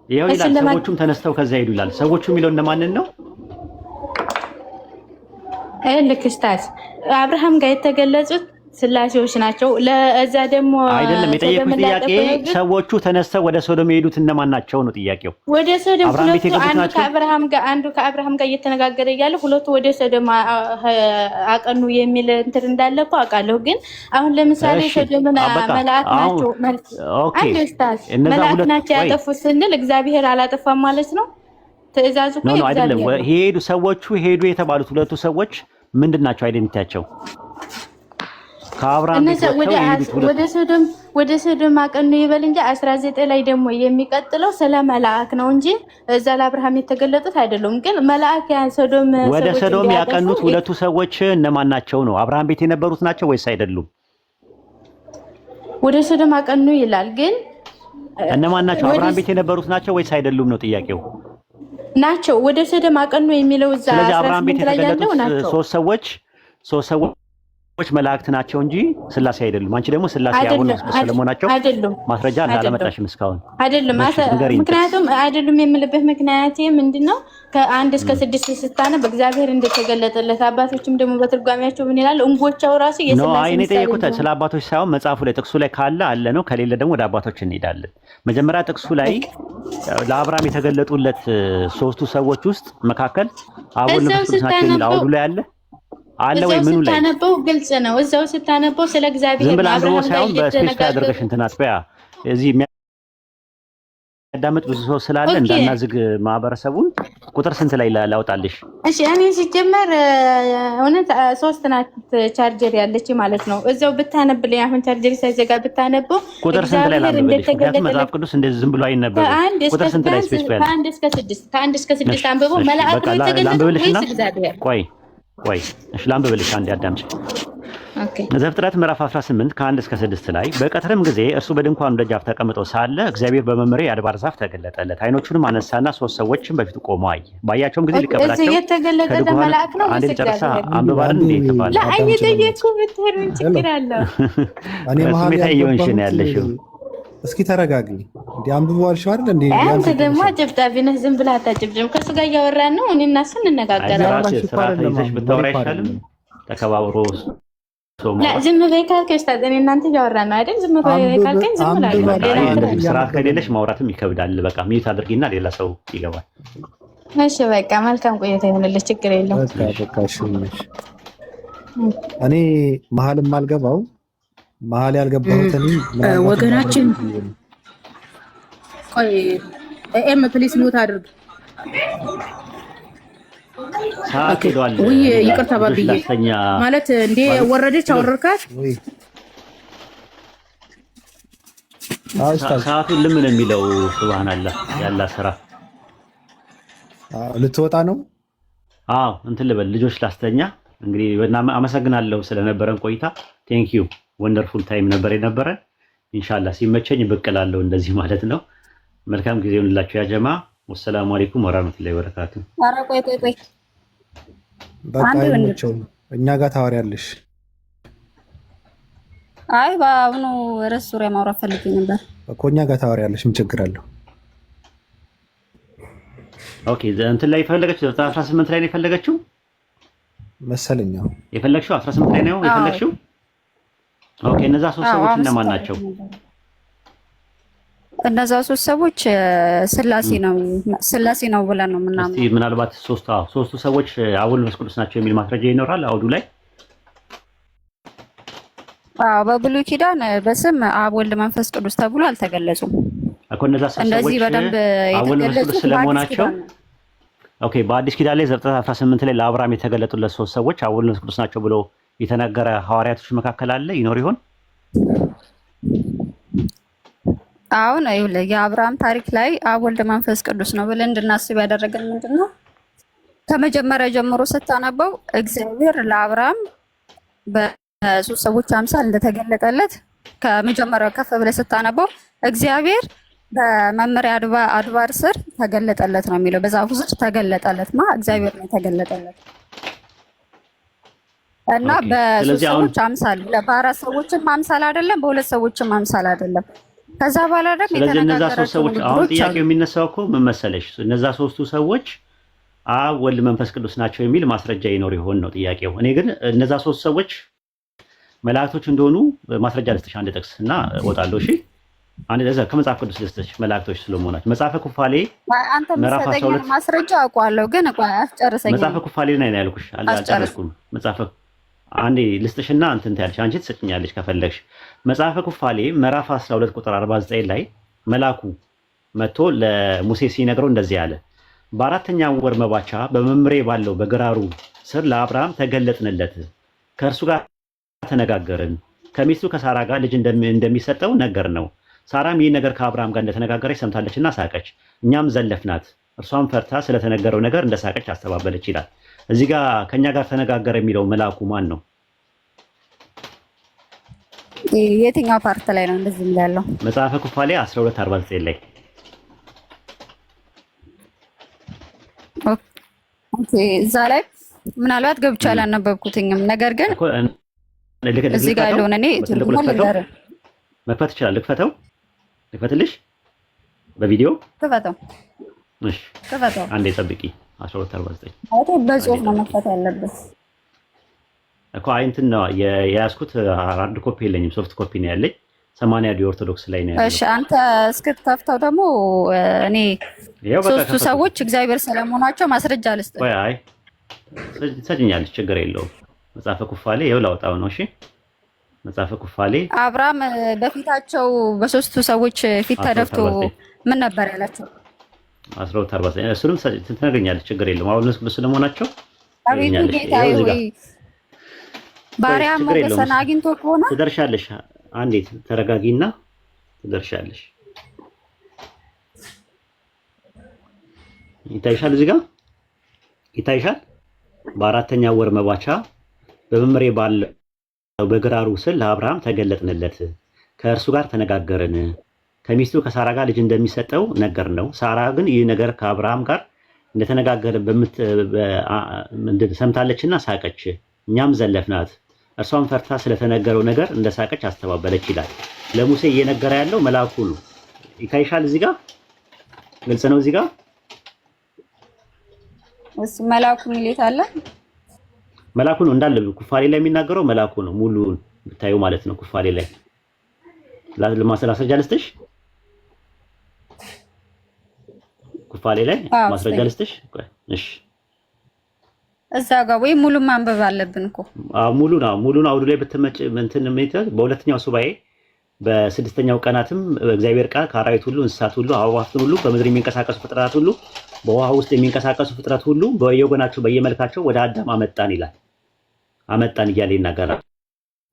ይኸው ይላል ሰዎቹም ተነስተው ከዛ ሄዱ ይላል። ሰዎቹ የሚለው እነማንን ነው? ልክስታት አብርሃም ጋር የተገለጹት ስላሴዎች ናቸው። ለዛ ደግሞ አይደለም የጠየቁት ጥያቄ ሰዎቹ ተነስተው ወደ ሶዶም የሄዱት እነማን ናቸው ነው ጥያቄው። ወደ ሶዶም አንዱ ከአብርሃም ጋር እየተነጋገረ እያለ ሁለቱ ወደ ሶዶም አቀኑ የሚል እንትን እንዳለ እኮ አውቃለሁ። ግን አሁን ለምሳሌ ሶዶምን መልአክ ናቸው መልአክ ናቸው ያጠፉት ስንል እግዚአብሔር አላጠፋም ማለት ነው። ትእዛዙ እኮ አይደለም። ሰዎቹ ሄዱ የተባሉት ሁለቱ ሰዎች ምንድን ናቸው? አይደንቲቲያቸው ከአብርሃም ወደ ሰዶም አቀኑ ይበል እንጂ 19 ላይ ደግሞ የሚቀጥለው ስለ መልአክ ነው እንጂ እዛ ለአብርሃም የተገለጡት አይደሉም። ግን መልአክ ያ ሰዶም ወደ ሰዶም ያቀኑት ሁለቱ ሰዎች እነማን ናቸው ነው? አብርሃም ቤት የነበሩት ናቸው ወይስ አይደሉም? ወደ ሰዶም አቀኑ ይላል። ግን እነማን ናቸው? አብርሃም ቤት የነበሩት ናቸው ወይስ አይደሉም ነው ጥያቄው። ናቸው ወደ ሰዶም አቀኑ የሚለው እዛ 18 ላይ ያለው ናቸው። ሶስት ሰዎች መላእክት ናቸው እንጂ ስላሴ አይደሉም። አንቺ ደግሞ ስላሴ አሁን ስለመሆናቸው ማስረጃ አላመጣሽም እስካሁን። አይደለም ምክንያቱም አይደሉም የምልበት ምክንያት ምንድነው? ከ1 እስከ 6 ስታነብ በእግዚአብሔር እንደተገለጠለት አባቶችም ደግሞ በትርጓሜያቸው ምን ይላል? እንጎቻው ራሱ የስላሴ አይኔ ጠይቁት። ስለ አባቶች ሳይሆን መጽሐፉ ላይ ጥቅሱ ላይ ካለ አለ ነው፣ ከሌለ ደግሞ ወደ አባቶች እንሄዳለን። መጀመሪያ ጥቅሱ ላይ ለአብርሃም የተገለጡለት ሶስቱ ሰዎች ውስጥ መካከል አሁን ለምሳሌ ናቸው የሚል አውዱ ላይ አለ ወይ? ምኑ ላይ ስታነበው ግልጽ ነው። እዛው ስታነበው ስለ እግዚአብሔር ዝም ብላ አንብቦ ሳይሆን በስፔሲፊክ አድርገሽ እንትን አትበያ። እዚህ የሚያዳምጥ ብዙ ሰው ስላለ እንዳናዝግ ማህበረሰቡን። ቁጥር ስንት ላይ ላውጣልሽ? እሺ እኔ ሲጀመር እውነት 3 ናት ቻርጀር ያለች ማለት ነው። እዛው ብታነብልኝ አሁን ቻርጀር ሳይዘጋ ብታነበው ቁጥር ስንት ላይ ላንብብልሽ? ምክንያቱም መጽሐፍ ቅዱስ እንደዚህ ዝም ብሎ አይነበብም። ቁጥር ስንት ላይ ስፔሲፊክ ከ1 እስከ 6 አንብበው መልአክ የተገለጠው ወይስ እግዚአብሔር? ቆይ እሺ ላንብብልሽ አንዴ አዳምጪ። ኦኬ ዘፍጥረት ምዕራፍ 18 ከ1 እስከ 6 ላይ በቀትርም ጊዜ እርሱ በድንኳኑ ደጃፍ ተቀምጦ ሳለ እግዚአብሔር በመምሬ የአድባር ዛፍ ተገለጠለት። አይኖቹንም አነሳና 3 ሰዎችን በፊቱ ቆመው አየ። ባያቸውም ጊዜ ሊቀበላቸው እዚህ የተገለጠ መልአክ ነው። አንዴ ጨርሳ አንብባልን እንዴ ተባለ። ለአይ ጠየቁ ብትሄዱን ችግር አለው። እኔ መሀል ያየሁሽ ነው ያለሽው። እስኪ ተረጋጊ። እንዴ አንብበዋል ሻው አይደል እንዴ? አንተ ደግሞ ጭብጣቢ ነህ። ዝም ብለህ አታጭብጭም። ከሱ ጋር እያወራን ነው። እኔ እና እሱ እንነጋገራለን። ስርዓት ይዘሽ ብታወራ አይሻልም? ተከባብሮ ዝም በይ ካልከኝ ስታት እኔ እናንተ እያወራን ነው አይደል? ዝም በይ ካልከኝ ዝም ብላለሁ። ስርዓት ከሌለሽ ማውራትም ይከብዳል። በቃ ሚዩት አድርጊና ሌላ ሰው ይገባል። እሺ በቃ መልካም ቆይታ ይሁንልሽ። ችግር የለውም። በቃ እሺ። እኔ መሀልም አልገባው መሀል ያልገባሁት ወገናችን ቆይ ኤም ፕሊስ ሙት አድርግ። ይቅርታ ባብዬ ማለት እንዴ ወረደች አወረድካት። ሰዓቱን ለምን የሚለው ሱብሃንአላህ ያላ ስራ ልትወጣ ነው። አዎ እንትን ልበል ልጆች ላስተኛ። እንግዲህ አመሰግናለሁ ስለነበረን ቆይታ። ቴንክ ዩ ወንደርፉል ታይም ነበር የነበረን። ኢንሻአላህ ሲመቸኝ ብቅ እላለሁ እንደዚህ ማለት ነው። መልካም ጊዜ ይሁንላችሁ ያ ጀማ። ወሰላሙ አለይኩም ወራህመቱላሂ ወበረካቱ። ኧረ ቆይ በቃ አይመቸው እኛ ጋር ታወሪያለሽ። አይ በአሁኑ ርዕስ ዙሪያ ማውራት ፈልጌ ነበር እኮ። እኛ ጋር ታወሪያለሽ ምን ችግር አለው? ኦኬ እንትን ላይ የፈለገችው 18 ላይ ነው የፈለገችው መሰለኝ። የፈለግሽው 18 ላይ ነው የፈለግሽው? ኦኬ እነዛ 3 ሰዎች እነማን ናቸው? እነዛ 3 ሰዎች ስላሴ ነው ብለን ነው ምናምን። እስቲ ምናልባት ሶስቱ ሰዎች አብ ወልድ መንፈስ ቅዱስ ናቸው የሚል ማስረጃ ይኖራል አውዱ ላይ? አዎ በብሉይ ኪዳን በስም አብ ወልድ መንፈስ ቅዱስ ተብሎ አልተገለጹም እኮ እነዛ ሰዎች እንደዚህ በደንብ አብ ወልድ መንፈስ ቅዱስ ስለመሆናቸው። ኦኬ በአዲስ ኪዳን ላይ ዘፍጥረት 18 ላይ ለአብርሃም የተገለጡለት 3 ሰዎች አብ ወልድ መንፈስ ቅዱስ ናቸው ብሎ የተነገረ ሐዋርያቶች መካከል አለ ይኖር ይሆን? አሁን የአብርሃም ታሪክ ላይ አብ ወልድ መንፈስ ቅዱስ ነው ብለን እንድናስብ ያደረገን ምንድነው? ከመጀመሪያ ጀምሮ ስታነበው እግዚአብሔር ለአብርሃም በ3 ሰዎች አምሳል እንደተገለጠለት ከመጀመሪያው ከፍ ብለህ ስታነበው እግዚአብሔር በመመሪያ አድባር ስር ተገለጠለት ነው የሚለው። በዛፉ ስር ተገለጠለት እግዚአብሔር ነው የተገለጠለት እና በ3 ሰዎች አምሳል በ4 ሰዎችም አምሳል አይደለም፣ በ2 ሰዎችም አምሳል አይደለም። ከዛ በኋላ ደግሞ ስለዚህ እነዛ 3 ሰዎች አሁን ጥያቄው የሚነሳው እኮ ምን መሰለሽ፣ እነዛ 3ቱ ሰዎች አብ ወልድ መንፈስ ቅዱስ ናቸው የሚል ማስረጃ ይኖር ይሆን ነው ጥያቄው። እኔ ግን እነዛ 3 ሰዎች መላእክቶች እንደሆኑ ማስረጃ ልስጥሽ አንድ ጥቅስ እና እወጣለሁ። እሺ አንድ ለዛ ከመጽሐፍ ቅዱስ ልስጥሽ መላእክቶች ስለመሆናቸው መጽሐፈ ኩፋሌ ምዕራፍ 12 ማስረጃ አውቀዋለሁ ግን አስጨርሰኝ። መጽሐፈ ኩፋሌ ላይ ነው ያልኩሽ አልጨረስኩም። መጽሐፈ አንዴ ልስጥሽና እንትን ታያለሽ አንቺ ትሰጭኛለሽ ከፈለግሽ። መጽሐፈ ኩፋሌ ምዕራፍ 12 ቁጥር 49 ላይ መልአኩ መጥቶ ለሙሴ ሲነግረው እንደዚህ አለ። በአራተኛው ወር መባቻ በመምሬ ባለው በግራሩ ስር ለአብርሃም ተገለጥንለት፣ ከእርሱ ጋር ተነጋገርን፣ ከሚስቱ ከሳራ ጋር ልጅ እንደሚሰጠው ነገር ነው። ሳራም ይህ ነገር ከአብርሃም ጋር እንደተነጋገረች ሰምታለችና ሳቀች፣ እኛም ዘለፍናት፣ እርሷም ፈርታ ስለተነገረው ነገር እንደሳቀች አስተባበለች ይላል። እዚህ ጋር ከኛ ጋር ተነጋገረ የሚለው መልአኩ ማን ነው? የትኛው ፓርት ላይ ነው እንደዚህ የሚለው? መጽሐፈ ኩፋሌ 12:49 ላይ። ኦኬ እዛ ላይ ምናልባት ገብቼ አላነበብኩትኝም። ነገር ግን እዚህ ጋር ያለውን እኔ ትርጉሙ ልንገር። መክፈት ይችላል። ልክፈትልሽ በቪዲዮ ክፈተው። እሺ ክፈተው። አንዴ ጠብቂ። 12:49 አውቶ በጽሁፍ ነው መክፈት ያለበት እኮ። እንትን ነው የያዝኩት። ሃርድ ኮፒ የለኝም፣ ሶፍት ኮፒ ነው ያለኝ። 80 ኦርቶዶክስ ላይ ነው ያለው። እሺ አንተ እስክትከፍተው ደግሞ እኔ ሶስቱ ሰዎች እግዚአብሔር ስለመሆናቸው ማስረጃ ልስጥ። አይ ሰጅኛለች፣ ችግር የለውም። መጽሐፈ ኩፋሌ ይኸው ላውጣው ነው። እሺ መጽሐፈ ኩፋሌ አብርሃም በፊታቸው በሶስቱ ሰዎች ፊት ተደፍቶ ምን ነበር ያላቸው? 12:49 እሱንም ትነግረኛለች፣ ችግር የለውም። አሁን እነሱ ስለመሆናቸው አቤቱ ጌታዬ ሆይ ባሪያም ሞገስን አግኝቶ ከሆነ ትደርሻለሽ። አንዴ ተረጋጊና ትደርሻለሽ። ይታይሻል፣ እዚህ ጋር ይታይሻል። በአራተኛ ወር መባቻ በመምሬ ባለው በግራሩ ስር ለአብርሃም ተገለጥንለት፣ ከእርሱ ጋር ተነጋገርን፣ ከሚስቱ ከሳራ ጋር ልጅ እንደሚሰጠው ነገር ነው። ሳራ ግን ይህ ነገር ከአብርሃም ጋር እንደተነጋገረ ሰምታለችና ሳቀች፣ እኛም ዘለፍናት፣ እርሷን ፈርታ ስለተነገረው ነገር እንደሳቀች አስተባበለች ይላል። ለሙሴ እየነገረ ያለው መልአኩ ነው። ይታይሻል፣ እዚህ ጋር ግልጽ ነው። እዚህ ጋር እሱ መልአኩ ሚሌት አለ። መልአኩ ነው እንዳለ ኩፋሌ ላይ የሚናገረው መልአኩ ነው። ሙሉውን ብታዩ ማለት ነው። ኩፋሌ ላይ ማስረጃ ልስጥሽ። ኩፋሌ ላይ ማስረጃ ልስጥሽ። እሺ እዛ ጋር ወይ ሙሉ ማንበብ አለብን እኮ። ሙሉን አውዱ ላይ ብትመጭ እንትን በሁለተኛው ሱባኤ በስድስተኛው ቀናትም እግዚአብሔር ቃል ከአራዊት ሁሉ እንስሳት ሁሉ አዕዋፍትን ሁሉ በምድር የሚንቀሳቀሱ ፍጥረታት ሁሉ በውሃ ውስጥ የሚንቀሳቀሱ ፍጥረት ሁሉ በየወገናቸው በየመልካቸው ወደ አዳም አመጣን ይላል። አመጣን እያለ ይናገራል።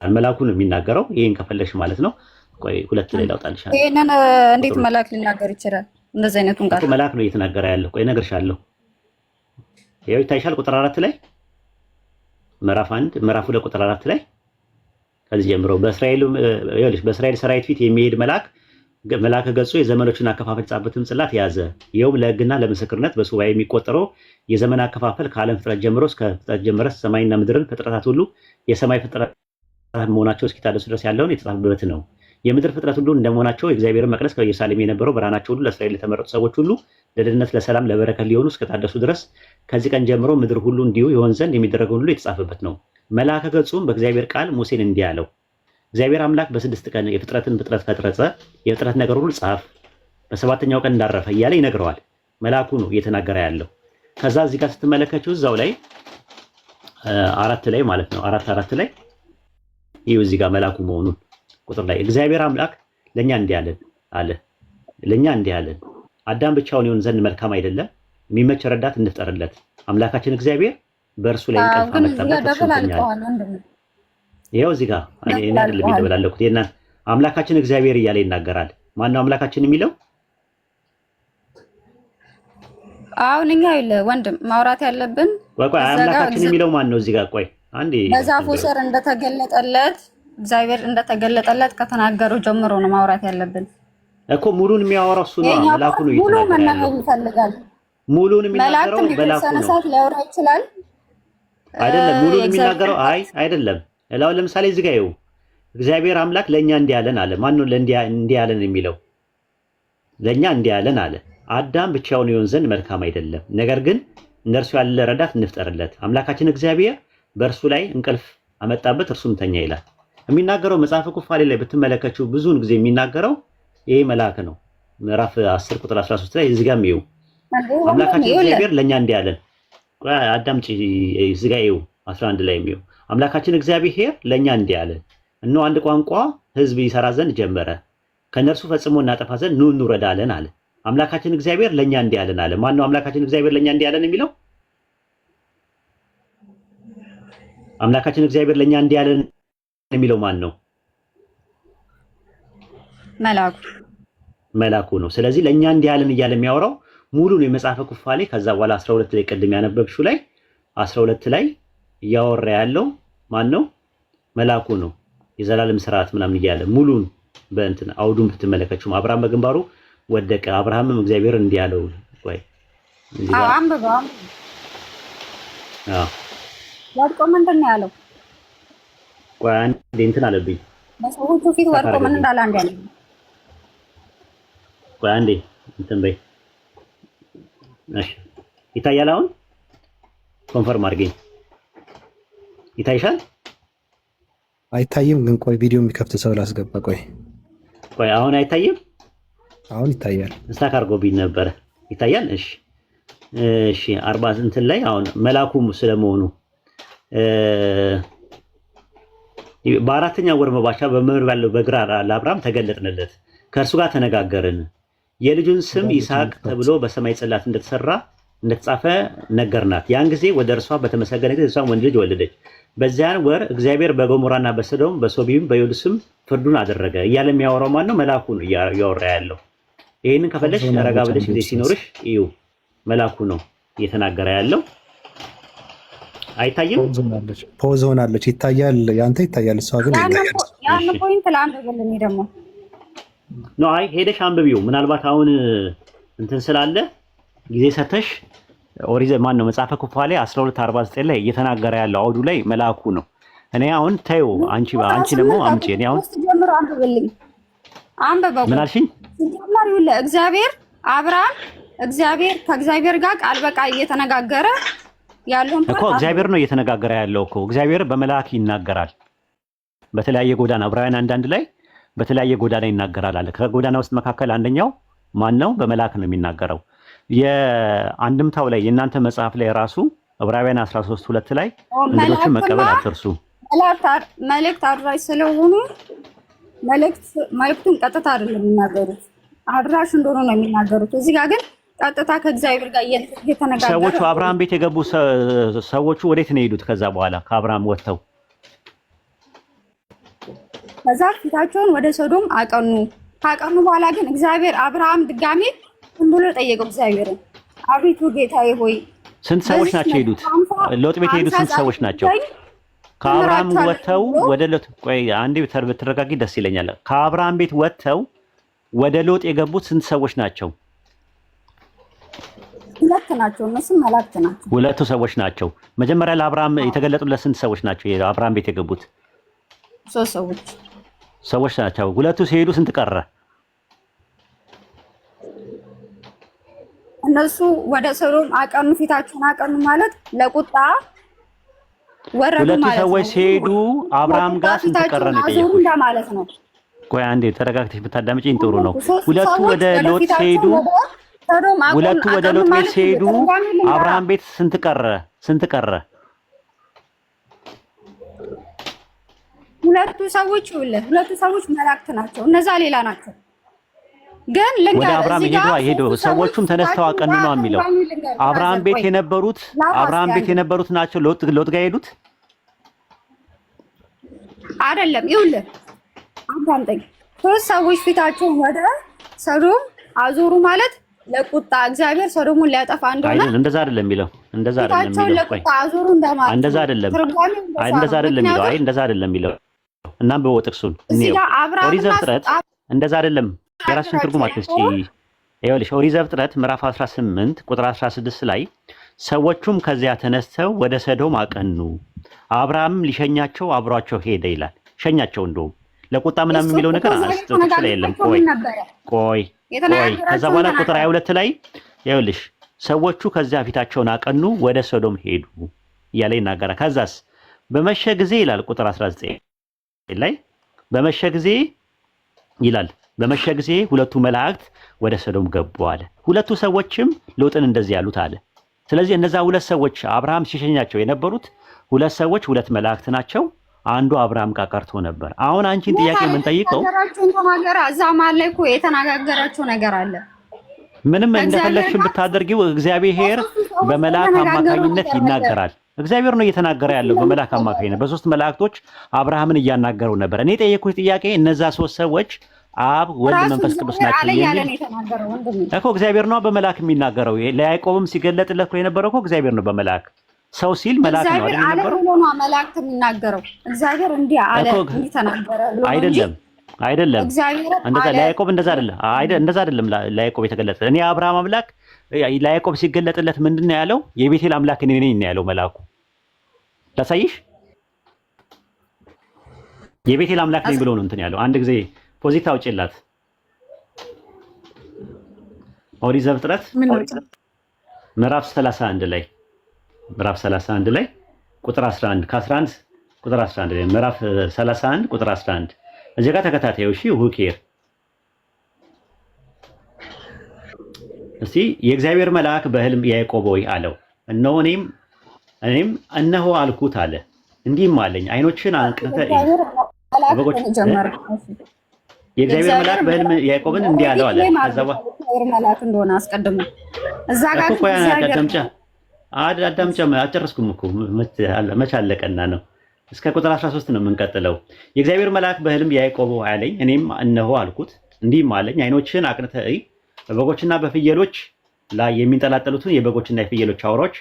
መልአኩ ነው የሚናገረው። ይሄን ከፈለሽ ማለት ነው። ቆይ ሁለት ላይ ላውጣልሽ። ይሄንን እንዴት መልአክ ሊናገር ይችላል? እንደዚህ አይነቱን ቃል መልአክ ነው እየተናገረ ያለው። ቆይ እነግርሻለሁ። ይኸው ይታይሻል። ቁጥር 4 ላይ ምዕራፍ 2 ቁጥር 4 ላይ ከዚህ ጀምሮ በእስራኤል ሰራዊት ፊት የሚሄድ መልአከ ገጹ የዘመኖችን አከፋፈል ጻፈበትም ጽላት ያዘ። ይኸውም ለሕግና ለምስክርነት በሱባኤ የሚቆጠረው የዘመን አከፋፈል ከዓለም ፍጥረት ጀምሮ እስከ ፍጥረት ጀምሮ ሰማይና ምድርን ፍጥረታት ሁሉ የሰማይ ፍጥረታት መሆናቸው እስኪታደሱ ድረስ ያለውን የተጻፈበት ነው። የምድር ፍጥረት ሁሉ እንደመሆናቸው የእግዚአብሔርን መቅደስ ከኢየሩሳሌም የነበረው ብርሃናቸው ሁሉ ለእስራኤል ለተመረጡ ሰዎች ሁሉ ለደህንነት፣ ለሰላም፣ ለበረከት ሊሆኑ እስከታደሱ ድረስ ከዚህ ቀን ጀምሮ ምድር ሁሉ እንዲሁ ይሆን ዘንድ የሚደረገው ሁሉ የተጻፈበት ነው። መልአከ ገጹም በእግዚአብሔር ቃል ሙሴን እንዲህ አለው፣ እግዚአብሔር አምላክ በ6 ቀን የፍጥረትን ፍጥረት ፈጥረጸ፣ የፍጥረት ነገር ሁሉ ጻፍ፣ በሰባተኛው ቀን እንዳረፈ እያለ ይነግረዋል። መልአኩ ነው እየተናገረ ያለው። ከዛ እዚህ ጋር ስትመለከቱ እዛው ላይ 4 ላይ ማለት ነው 4 ላይ ይኸው እዚህ ጋር መልአኩ መሆኑን ቁጥር ላይ እግዚአብሔር አምላክ ለኛ እንዲህ አለን አለ። ለኛ እንዲህ አለን፣ አዳም ብቻውን ይሆን ዘንድ መልካም አይደለም፣ የሚመች ረዳት እንፍጠርለት። አምላካችን እግዚአብሔር በእርሱ ላይ እንቅልፍ አመጣበት፣ ይኸው እዚህ ጋር እኔ አይደለም የተበላለኩት አምላካችን እግዚአብሔር እያለ ይናገራል። ማነው አምላካችን የሚለው? አሁን እኛ ወንድም ማውራት ያለብን ቆይ አምላካችን የሚለው ማን ነው? እዚህ ጋር ቆይ አንዴ በዛፉ ስር እንደተገለጠለት እግዚአብሔር እንደተገለጠለት ከተናገረው ጀምሮ ነው ማውራት ያለብን እኮ። ሙሉን የሚያወራው እሱ ነው፣ መልአኩ ነው። ሙሉ መናገር ይፈልጋል። ሙሉን የሚናገረው መልአኩ ነው። ሰዓት ሊያወራ ይችላል አይደለም? ሙሉን የሚናገረው አይደለም። ለምሳሌ እዚህ ጋር ይኸው እግዚአብሔር አምላክ ለኛ እንዲህ ያለን አለ። ማን ነው እንዲህ ያለን የሚለው? ለኛ እንዲህ ያለን አለ፣ አዳም ብቻውን ይሆን ዘንድ መልካም አይደለም፣ ነገር ግን እንደርሱ ያለ ረዳት እንፍጠርለት። አምላካችን እግዚአብሔር በእርሱ ላይ እንቅልፍ አመጣበት፣ እርሱም ተኛ ይላል። የሚናገረው መጽሐፈ ኩፋሌ ላይ ብትመለከቱ ብዙውን ጊዜ የሚናገረው ይሄ መልአክ ነው። ምዕራፍ 10 ቁጥር 13 ላይ እዚህ ጋር ይኸው አምላካችን እግዚአብሔር ለኛ እንዲህ ያለን። አዳምጪ፣ እዚህ ጋር ይኸው 11 ላይ ይኸው አምላካችን እግዚአብሔር ለኛ እንዲህ ያለን፣ እነሆ አንድ ቋንቋ ሕዝብ ይሰራ ዘንድ ጀመረ፣ ከነርሱ ፈጽሞ እናጠፋ ዘንድ ኑ እንውረድ አለን አለ። አምላካችን እግዚአብሔር ለኛ እንዲህ ያለን አለ። ማን ነው አምላካችን እግዚአብሔር ለኛ እንዲህ ያለን የሚለው? አምላካችን እግዚአብሔር ለኛ እንዲህ ያለን የሚለው ማን ነው? መላኩ ነው። ስለዚህ ለእኛ እንዲህ ያለን እያለ የሚያወራው ሙሉን የመጽሐፈ ኩፋሌ ከዛ በኋላ 12 ላይ ቅድም ያነበብሽው ላይ 12 ላይ እያወራ ያለው ማን ነው? መላኩ ነው። የዘላለም ስርዓት ምናምን እያለ ሙሉን በእንትን አውዱን ብትመለከቱም አብርሃም በግንባሩ ወደቀ፣ አብርሃምም እግዚአብሔር እንዲህ አለው ወይ አንብበው ወድቆ ምንድን ነው ያለው? ቆይ አንዴ እንትን አለብኝ በሰዎቹ ፊት ወድቆ ምን እንዳለ አንዴ አለ። ቆይ አንዴ እንትን በይ። እሺ ይታያል። አሁን ኮንፈርም አድርገኝ። ይታይሻል? አይታይም ግን ቆይ ቪዲዮ የሚከፍት ሰው ላስገባ። ቆይ አሁን አይታይም? አሁን ይታያል። እስታክ አድርጎብኝ ነበረ። ይታያል? እሺ 40 እንትን ላይ አሁን መላኩም ስለመሆኑ በአራተኛ ወር መባቻ በመምህር ባለው በግራ ለአብርሃም ተገለጥንለት፣ ከእርሱ ጋር ተነጋገርን፣ የልጁን ስም ይስሐቅ ተብሎ በሰማይ ጽላት እንደተጻፈ ነገርናት። ያን ጊዜ ወደ እርሷ በተመሰገነ ጊዜ እርሷም ወንድ ልጅ ወለደች። በዚያን ወር እግዚአብሔር በገሞራና በሰዶም በሶቢም በዮድስም ፍርዱን አደረገ እያለ የሚያወራው ማን ነው? መላኩ ነው እያወራ ያለው። ይህንን ከፈለሽ ረጋ ብለሽ ጊዜ ሲኖርሽ እዩ። መላኩ ነው እየተናገረ ያለው። አይታይም? ፖዝ ሆናለች። ይታያል፣ ያንተ ይታያል፣ እሷ ግን ያን ፖይንት ላንብብልኝ ደግሞ ነው። አይ ሄደሽ አንብቢው። ምናልባት አሁን እንትን ስላለ ጊዜ ሰተሽ ኦሪዘ ማን ነው መጽሐፈ ኩፋሌ 1249 ላይ እየተናገረ ያለው አውዱ ላይ መልአኩ ነው። እኔ አሁን ታዩ አንቺ ደግሞ አምጪ። እኔ አሁን ጀምሮ አንብብልኝ። አንብበው። ምን አልሽኝ? ጀምሮ እግዚአብሔር ከእግዚአብሔር ጋር ቃል በቃል እየተነጋገረ ያለውን እኮ እግዚአብሔር ነው እየተነጋገረ ያለው እኮ። እግዚአብሔር በመልአክ ይናገራል በተለያየ ጎዳና። ዕብራውያን አንዳንድ ላይ በተለያየ ጎዳና ይናገራል አለ። ከጎዳና ውስጥ መካከል አንደኛው ማን ነው? በመልአክ ነው የሚናገረው። የአንድምታው ላይ የእናንተ መጽሐፍ ላይ ራሱ ዕብራውያን 13:2 ላይ እንግዶችን መቀበል አትርሱ። መልእክት አድራሽ ስለሆኑ መልእክቱን ቀጥታ አይደለም የሚናገሩት፣ አድራሽ እንደሆነ ነው የሚናገሩት። እዚህ ጋር ግን ቀጥታ ከእግዚአብሔር ጋር እየተነጋገሩ ሰዎቹ አብርሃም ቤት የገቡ ሰዎቹ ወዴት ነው የሄዱት? ከዛ በኋላ ከአብርሃም ወጥተው ከዛ ፊታቸውን ወደ ሶዶም አቀኑ። ካቀኑ በኋላ ግን እግዚአብሔር አብርሃም ድጋሜ ብሎ ጠየቀው እግዚአብሔርን፣ አቤቱ ጌታዬ ሆይ ስንት ሰዎች ናቸው የሄዱት? ሎጥ ቤት የሄዱት ስንት ሰዎች ናቸው? ከአብርሃም ወጥተው ወደ ሎጥ ቆይ አንዴ ብትረጋጊ ደስ ይለኛል። ከአብርሃም ቤት ወጥተው ወደ ሎጥ የገቡት ስንት ሰዎች ናቸው? ሁለት ናቸው። እነሱም መላእክት ናቸው። ሁለቱ ሰዎች ናቸው። መጀመሪያ ለአብርሃም የተገለጡለት ስንት ሰዎች ናቸው? የአብርሃም ቤት የገቡት 3 ሰዎች ናቸው። ሁለቱ ሲሄዱ ስንት ቀረ? እነሱ ወደ ሶዶም አቀኑ፣ ፊታቸውን አቀኑ ማለት ለቁጣ ወረዱ ማለት ነው። ሁለቱ ሰዎች ሲሄዱ አብርሃም ጋር ስንት ቀረ ነው የጠየቁት ማለት ነው። ቆይ አንዴ ተረጋግተሽ ብታዳምጪኝ ጥሩ ነው። ሁለቱ ወደ ሎጥ ሲሄዱ ቤት ሲሄዱ አብርሃም ቤት ስንት ቀረ? ሁለቱ ሰዎች መላእክት ናቸው። እነዛ ሌላ ናቸው። ግን ወደ አብርሃም ሄዱ። ሰዎቹም ተነስተው አቀኑ ነው የሚለው። አብርሃም ቤት የነበሩት ናቸው ሎጥ ጋር ሄዱት አይደለም። ይኸውልህ አዳምጠኝ። 3 ሰዎች ፊታቸውን ወደ ሰዶም አዞሩ ማለት ለቁጣ እግዚአብሔር ሶዶሙን ሊያጠፋ እንደሆነ እንደዛ አይደለም የሚለው። እንደዛ አይደለም የሚለው እናም በወጥቅሱን ኦሪት ዘፍጥረት እንደዛ አይደለም። የራስሽን ትርጉም አትስጪ። ይኸውልሽ ኦሪት ዘፍጥረት ምዕራፍ 18 ቁጥር 16 ላይ ሰዎቹም ከዚያ ተነስተው ወደ ሰዶም አቀኑ፣ አብርሃም ሊሸኛቸው አብሯቸው ሄደ ይላል። ሸኛቸው እንደውም ለቁጣ ምናምን የሚለው ነገር አስተውጥቶ ላይ የለም። ቆይ ከዛ በኋላ ቁጥር 22 ላይ ይኸውልሽ ሰዎቹ ከዚያ ፊታቸውን አቀኑ ወደ ሶዶም ሄዱ እያለ ይናገራል። ከዛስ በመሸ ጊዜ ይላል ቁጥር 19 ላይ በመሸ ጊዜ ይላል በመሸ ጊዜ ሁለቱ መላእክት ወደ ሰዶም ገቡ አለ። ሁለቱ ሰዎችም ሎጥን እንደዚህ ያሉት አለ። ስለዚህ እነዛ ሁለት ሰዎች አብርሃም ሲሸኛቸው የነበሩት ሁለት ሰዎች ሁለት መላእክት ናቸው። አንዱ አብርሃም ጋር ቀርቶ ነበር። አሁን አንቺን ጥያቄ የምንጠይቀው እዛ መሀል ላይ እኮ የተነጋገራቸው ነገር አለ። ምንም እንደፈለግሽ ብታደርጊው እግዚአብሔር በመልአክ አማካኝነት ይናገራል። እግዚአብሔር ነው እየተናገረ ያለው በመልአክ አማካኝነት። በሶስት መላእክቶች አብርሃምን እያናገረው ነበር። እኔ ጠየኩት ጥያቄ እነዛ ሶስት ሰዎች አብ ወልድ መንፈስ ቅዱስ ናቸው የሚል እኮ እግዚአብሔር ነው በመልአክ የሚናገረው። ለያዕቆብም ሲገለጥለት እኮ የነበረው እኮ እግዚአብሔር ነው በመልአክ። ሰው ሲል መልአክ ነው አይደል የነበረው? መላእክት የሚናገረው እግዚአብሔር እንዲህ አለ እንዲህ ተናገረ ብሎ አይደለም። እንደዛ ለያዕቆብ እንደዛ አይደለም ለያዕቆብ የተገለጠ። እኔ አብርሃም አምላክ ለያዕቆብ ሲገለጥለት ምንድነው ያለው? የቤቴል አምላክ እኔ ነኝ ነው ያለው መልአኩ። ላሳይሽ። የቤቴል አምላክ ነኝ ብሎ ነው እንትን ያለው። አንድ ጊዜ ፖዚቲቭ አውጪላት። ኦሪት ዘፍጥረት ምዕራፍ 31 ላይ ቁጥር 11 ከ11 ቁጥር 11 ላይ ምዕራፍ 31 ቁጥር 11 እዚህ ጋር ተከታታዩ። እሺ ሁኬር እስቲ የእግዚአብሔር መልአክ በህልም ያዕቆብ ሆይ አለው። እነሆ እኔም እነሆ አልኩት አለ። እንዲህም አለኝ አይኖችን አንቅተህ በጎች የእግዚአብሔር መልአክ በህልም ያዕቆብን እንዲህ አለው አለ። ከዛ በኋላ መልአክ እንደሆነ አስቀድሞ እዛ ጋር አዳምጫ አጨረስኩም እኮ መች አለቀና ነው። እስከ ቁጥር 13 ነው የምንቀጥለው። የእግዚአብሔር መልአክ በህልም ያዕቆብ አለኝ፣ እኔም እነሆ አልኩት፣ እንዲህም አለኝ አይኖችን አቅንተህ እይ፣ በበጎችና በፍየሎች ላይ የሚንጠላጠሉትን የበጎችና የፍየሎች አውራዎች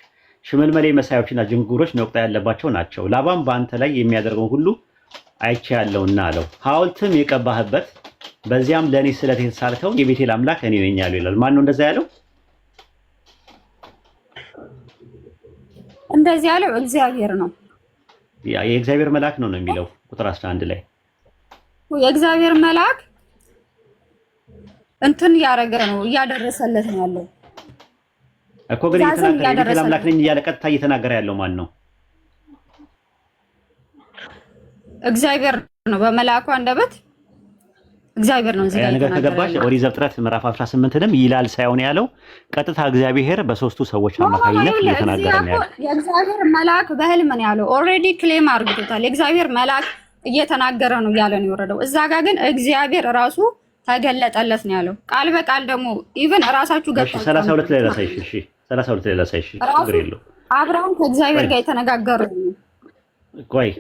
ሽመልመሌ መሳዮችና ጅንጉሮች ነቁጣ ያለባቸው ናቸው። ላባም በአንተ ላይ የሚያደርገውን ሁሉ አይቼአለሁና አለው። ሐውልትም የቀባህበት በዚያም ለእኔ ስለት የተሳልከው የቤቴል አምላክ እኔ ነኝ ያለው ይላል። ማን ነው እንደዛ ያለው? እንደዚህ ያለው እግዚአብሔር ነው። የእግዚአብሔር መልአክ ነው የሚለው ቁጥር 11 ላይ የእግዚአብሔር መልአክ እንትን ያደረገ ነው እያደረሰለት ነው ያለው እኮ። ግን የቤቴል አምላክ ነኝ እያለ ቀጥታ እየተናገረ ያለው ማን ነው? እግዚአብሔር ነው። በመልአኩ አንደበት እግዚአብሔር ነው። እዚህ ነገር ከገባሽ ኦሪት ዘፍጥረት ምዕራፍ 18ንም ይላል ሳይሆን ያለው ቀጥታ እግዚአብሔር በሶስቱ ሰዎች አማካኝነት እየተናገረ ነው ያለው። የእግዚአብሔር መልአክ በህልም ነው ያለው። ኦልሬዲ ክሌም አድርጎታል። የእግዚአብሔር መልአክ እየተናገረ ነው ያለ ነው የወረደው። እዛ ጋር ግን እግዚአብሔር ራሱ ተገለጠለት ነው ያለው። ቃል በቃል ደግሞ ኢቭን ራሳችሁ ገጣችሁ 32 ላይ ላሳይሽ። እሺ 32 ላይ ላሳይሽ። ችግር የለው። አብርሃም ከእግዚአብሔር ጋር የተነጋገሩ ቆይ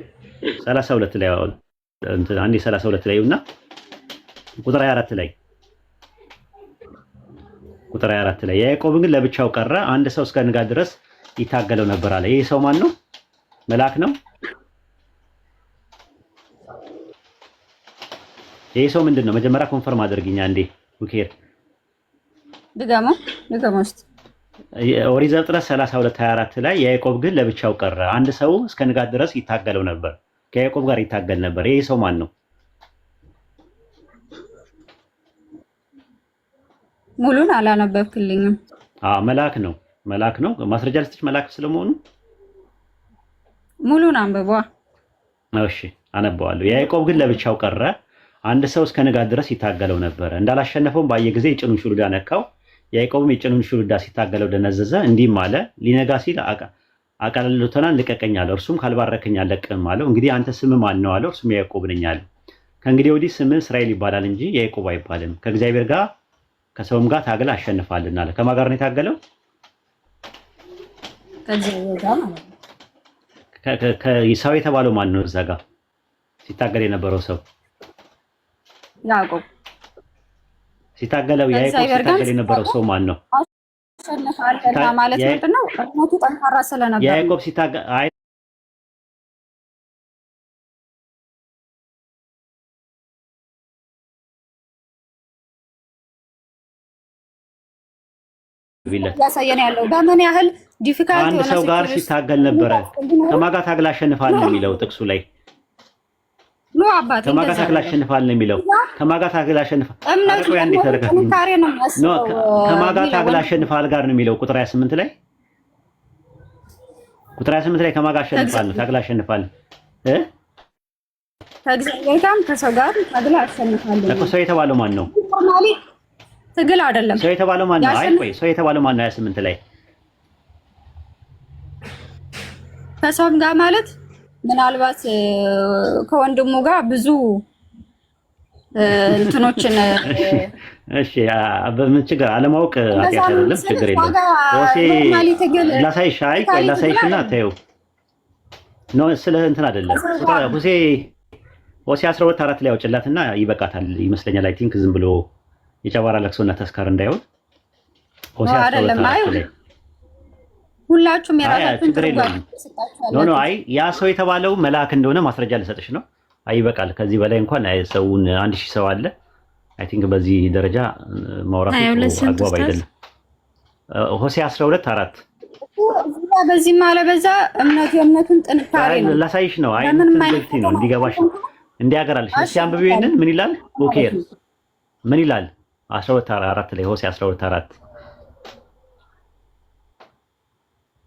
32 ላይ እንትን አንዴ 32 ላይ እና ቁጥር 24 ላይ ያዕቆብ ግን ለብቻው ቀረ፣ አንድ ሰው እስከ ንጋት ድረስ ይታገለው ነበር አለ። ይሄ ሰው ማን ነው? መልአክ ነው? ይሄ ሰው ምንድን ነው? መጀመሪያ ኮንፈርም አድርግኛ እንዴ ኡኬር ድጋሞ ውስጥ ኦሪት ዘፍጥረት 32:24 ላይ ያዕቆብ ግን ለብቻው ቀረ፣ አንድ ሰው እስከ ንጋት ድረስ ይታገለው ነበር፣ ከያዕቆብ ጋር ይታገል ነበር። ይሄ ሰው ማን ነው? ሙሉን አላነበብክልኝም። መልአክ ነው። ማስረጃ ልስጥሽ መልአክ ስለመሆኑ። ሙሉን አንብቧ። እሺ አነባዋለሁ። ያዕቆብ ግን ለብቻው ቀረ፣ አንድ ሰው እስከ ንጋት ድረስ ይታገለው ነበር። እንዳላሸነፈውም ባየ ጊዜ የጭኑን ሹሉዳ ነካው። ያዕቆብም የጭኑን ሹሉዳ ሲታገለው ደነዘዘ። እንዲህም አለ፣ ሊነጋ ሲል አቃልሎተናል፣ ልቀቀኝ አለው። እርሱም ካልባረከኝ አልለቅህም አለው። እንግዲህ አንተ ስምህ ማን ነው አለው። እርሱም ያዕቆብ ነኝ አለ። ከእንግዲህ ወዲህ ስምህ እስራኤል ይባላል እንጂ ያዕቆብ አይባልም፣ ከእግዚአብሔር ጋር ከሰውም ጋር ታገለ አሸንፋልና አለ። ከማን ጋር ነው የታገለው? ከእግዚአብሔር ጋር ማለት ነው። ሰው የተባለው ማን ነው? እዛ ጋር ሲታገል የነበረው ሰው ያዕቆብ። ሲታገል የነበረው ሰው ማን ነው? አሸንፋለና ማለት ምንድነው? እምነቱ ጠንካራ ስለነበር ያዕቆብ ሲታገል ያሳየን ያለው በምን ያህል ዲፊካልት አንድ ሰው ጋር ሲታገል ነበረ። ከማን ጋር ታግል አሸንፋል ነው የሚለው ጥቅሱ ላይ። ነው አባቴ ከማን ጋር ታግል አሸንፋል ነው የሚለው። ከማን ጋር ታግል አሸንፋል እምነቱ ጥንካሬ ነው የሚያስበው። ከማን ጋር ታግል አሸንፋል ጋር ነው የሚለው ቁጥር 28 ላይ። ቁጥር 28 ላይ ከማን ጋር አሸንፋል ነው ታግል አሸንፋል ከእግዚአብሔር ጋር ከሰው ጋር ታግል አሸንፋል ነው። ሰው የተባለው ማን ነው? ትግል አይደለም። ሰው የተባለው ማን ነው? አይ ቆይ ሰው የተባለው ማን ነው? 28 ላይ ከሰውም ጋር ማለት ምናልባት ከወንድሙ ጋር ብዙ እንትኖችን እሺ፣ በምን ችግር አለማወቅ ኃጢአት አይደለም፣ ችግር የለም። ኦሴ ላሳይሽ፣ አይ ቆይ ላሳይሽና ተይው ነው ስለ እንትን አይደለም። ኦሴ ሆሴዕ 12:4 ላይ አውጭላትና ይበቃታል ይመስለኛል። አይ ቲንክ ዝም ብሎ የጨባራ ለቅሶና ተስካር እንዳይሆን ሆሴዕ 12:4 ላይ ሁላችሁም የራሳችሁን ትርጓሜ ኖ አይ ያ ሰው የተባለው መልአክ እንደሆነ ማስረጃ ልሰጥሽ ነው። አይ ይበቃል። ከዚህ በላይ እንኳን ሰውን 1000 ሰው አለ። አይ ቲንክ በዚህ ደረጃ ማውራቱ አግባብ አይደለም። ሆሴዕ 12:4 በዚህ ማለት በዛ የእምነቱን ጥንካሬ ነው ላሳይሽ ነው። አይ እንትን ነው እንዲገባሽ እንዲያገራልሽ። እስኪ አንብቢው ይሄንን ምን ይላል? ኦኬር ምን ይላል? 12:4 ላይ ሆሴዕ 12:4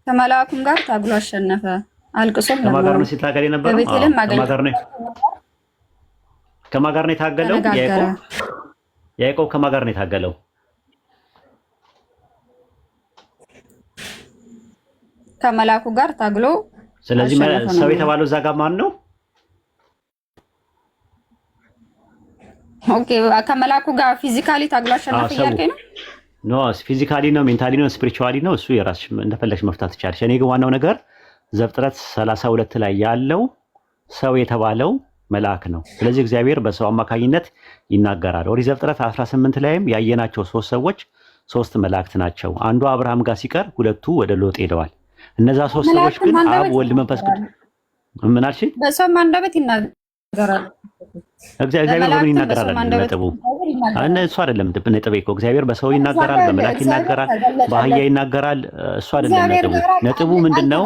ከመልአኩም ጋር ታግሎ አሸነፈ፣ አልቅሶም ከማጋር ነው ሲታገል የነበረው። ከማጋር ነው የታገለው። ያዕቆብ ከማጋር ነው የታገለው። ከመልአኩ ጋር ታግሎ። ስለዚህ ሰው የተባለው እዛ ጋር ማን ነው? ኦኬ ከመልአኩ ጋር ፊዚካሊ ታግሎ አሸነፈ እያልከኝ ነው? ኖ ፊዚካሊ ነው፣ ሜንታሊ ነው፣ ስፒሪቹዋሊ ነው። እሱ የራስሽ እንደፈለግሽ መፍታት ትችላለሽ። እኔ ግን ዋናው ነገር ዘፍጥረት 32 ላይ ያለው ሰው የተባለው መልአክ ነው። ስለዚህ እግዚአብሔር በሰው አማካኝነት ይናገራል። ኦሪት ዘፍጥረት 18 ላይም ያየናቸው 3 ሰዎች 3 መላእክት ናቸው። አንዱ አብርሃም ጋር ሲቀር 2ቱ ወደ ሎጥ ሄደዋል። እነዛ 3 ሰዎች ግን አብ፣ ወልድ፣ መንፈስ ቅዱስ ምን አልሽ? በሰው አንደበት ይናገራል። እግዚአብሔር በምን ይናገራል? ነጥቡ እሱ አይደለም። ነጥቤ እኮ እግዚአብሔር በሰው ይናገራል፣ በመልአክ ይናገራል፣ በአህያ ይናገራል። እሱ አይደለም ነጥቡ። ነጥቡ ምንድነው?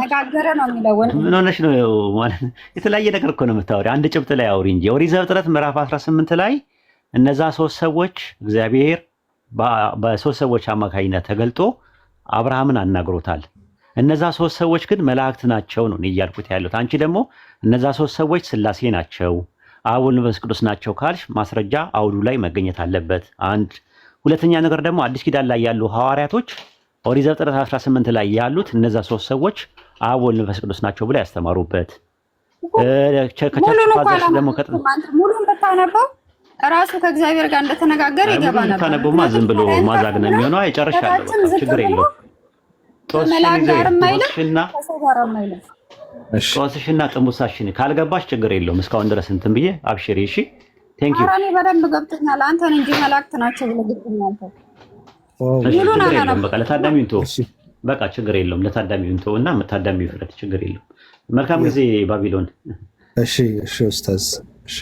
ምን ሆነሽ ነው ማለት? የተለያየ ነገር እኮ ነው የምታወሪው። አንድ ጭብጥ ላይ አውሪ እንጂ። ኦሪት ዘፍጥረት ምዕራፍ 18 ላይ እነዛ 3 ሰዎች እግዚአብሔር በ3 ሰዎች አማካኝነት ተገልጦ አብርሃምን አናግሮታል። እነዛ 3 ሰዎች ግን መላእክት ናቸው ነው እያልኩት ያሉት። አንቺ ደግሞ እነዛ 3 ሰዎች ሥላሴ ናቸው፣ አብ፣ ወልድ፣ መንፈስ ቅዱስ ናቸው ካልሽ ማስረጃ አውዱ ላይ መገኘት አለበት። አንድ ሁለተኛ ነገር ደግሞ አዲስ ኪዳን ላይ ያሉ ሐዋርያቶች ኦሪት ዘፍጥረት 18 ላይ ያሉት እነዛ 3 ሰዎች አብ፣ ወልድ፣ መንፈስ ቅዱስ ናቸው ብለው ያስተማሩበት። ሙሉን ብታነበው ራሱ ከእግዚአብሔር ጋር እንደተነጋገረ ይገባ ነበር። ብታነበውማ ዝም ብሎ ማዛግ ነው የሚሆነው። አይጨርሻለሁ፣ ችግር የለውም። ጦስሽና ጥንቡሳሽን ካልገባሽ ችግር የለውም። እስካሁን ድረስ እንትን ብዬ አብሽሪ። እሺ ቴንክ ዩ። እኔ በደንብ ገብቶኛል። አንተን እንጂ መላእክት ናቸው ብለህ ገብቶኛል። በቃ ለታዳሚው እንተው፣ በቃ ችግር የለውም። ለታዳሚው እንተው እና ታዳሚው ይፍረድ፣ ችግር የለውም። መልካም ጊዜ ባቢሎን። እሺ ኡስታዝ። እሺ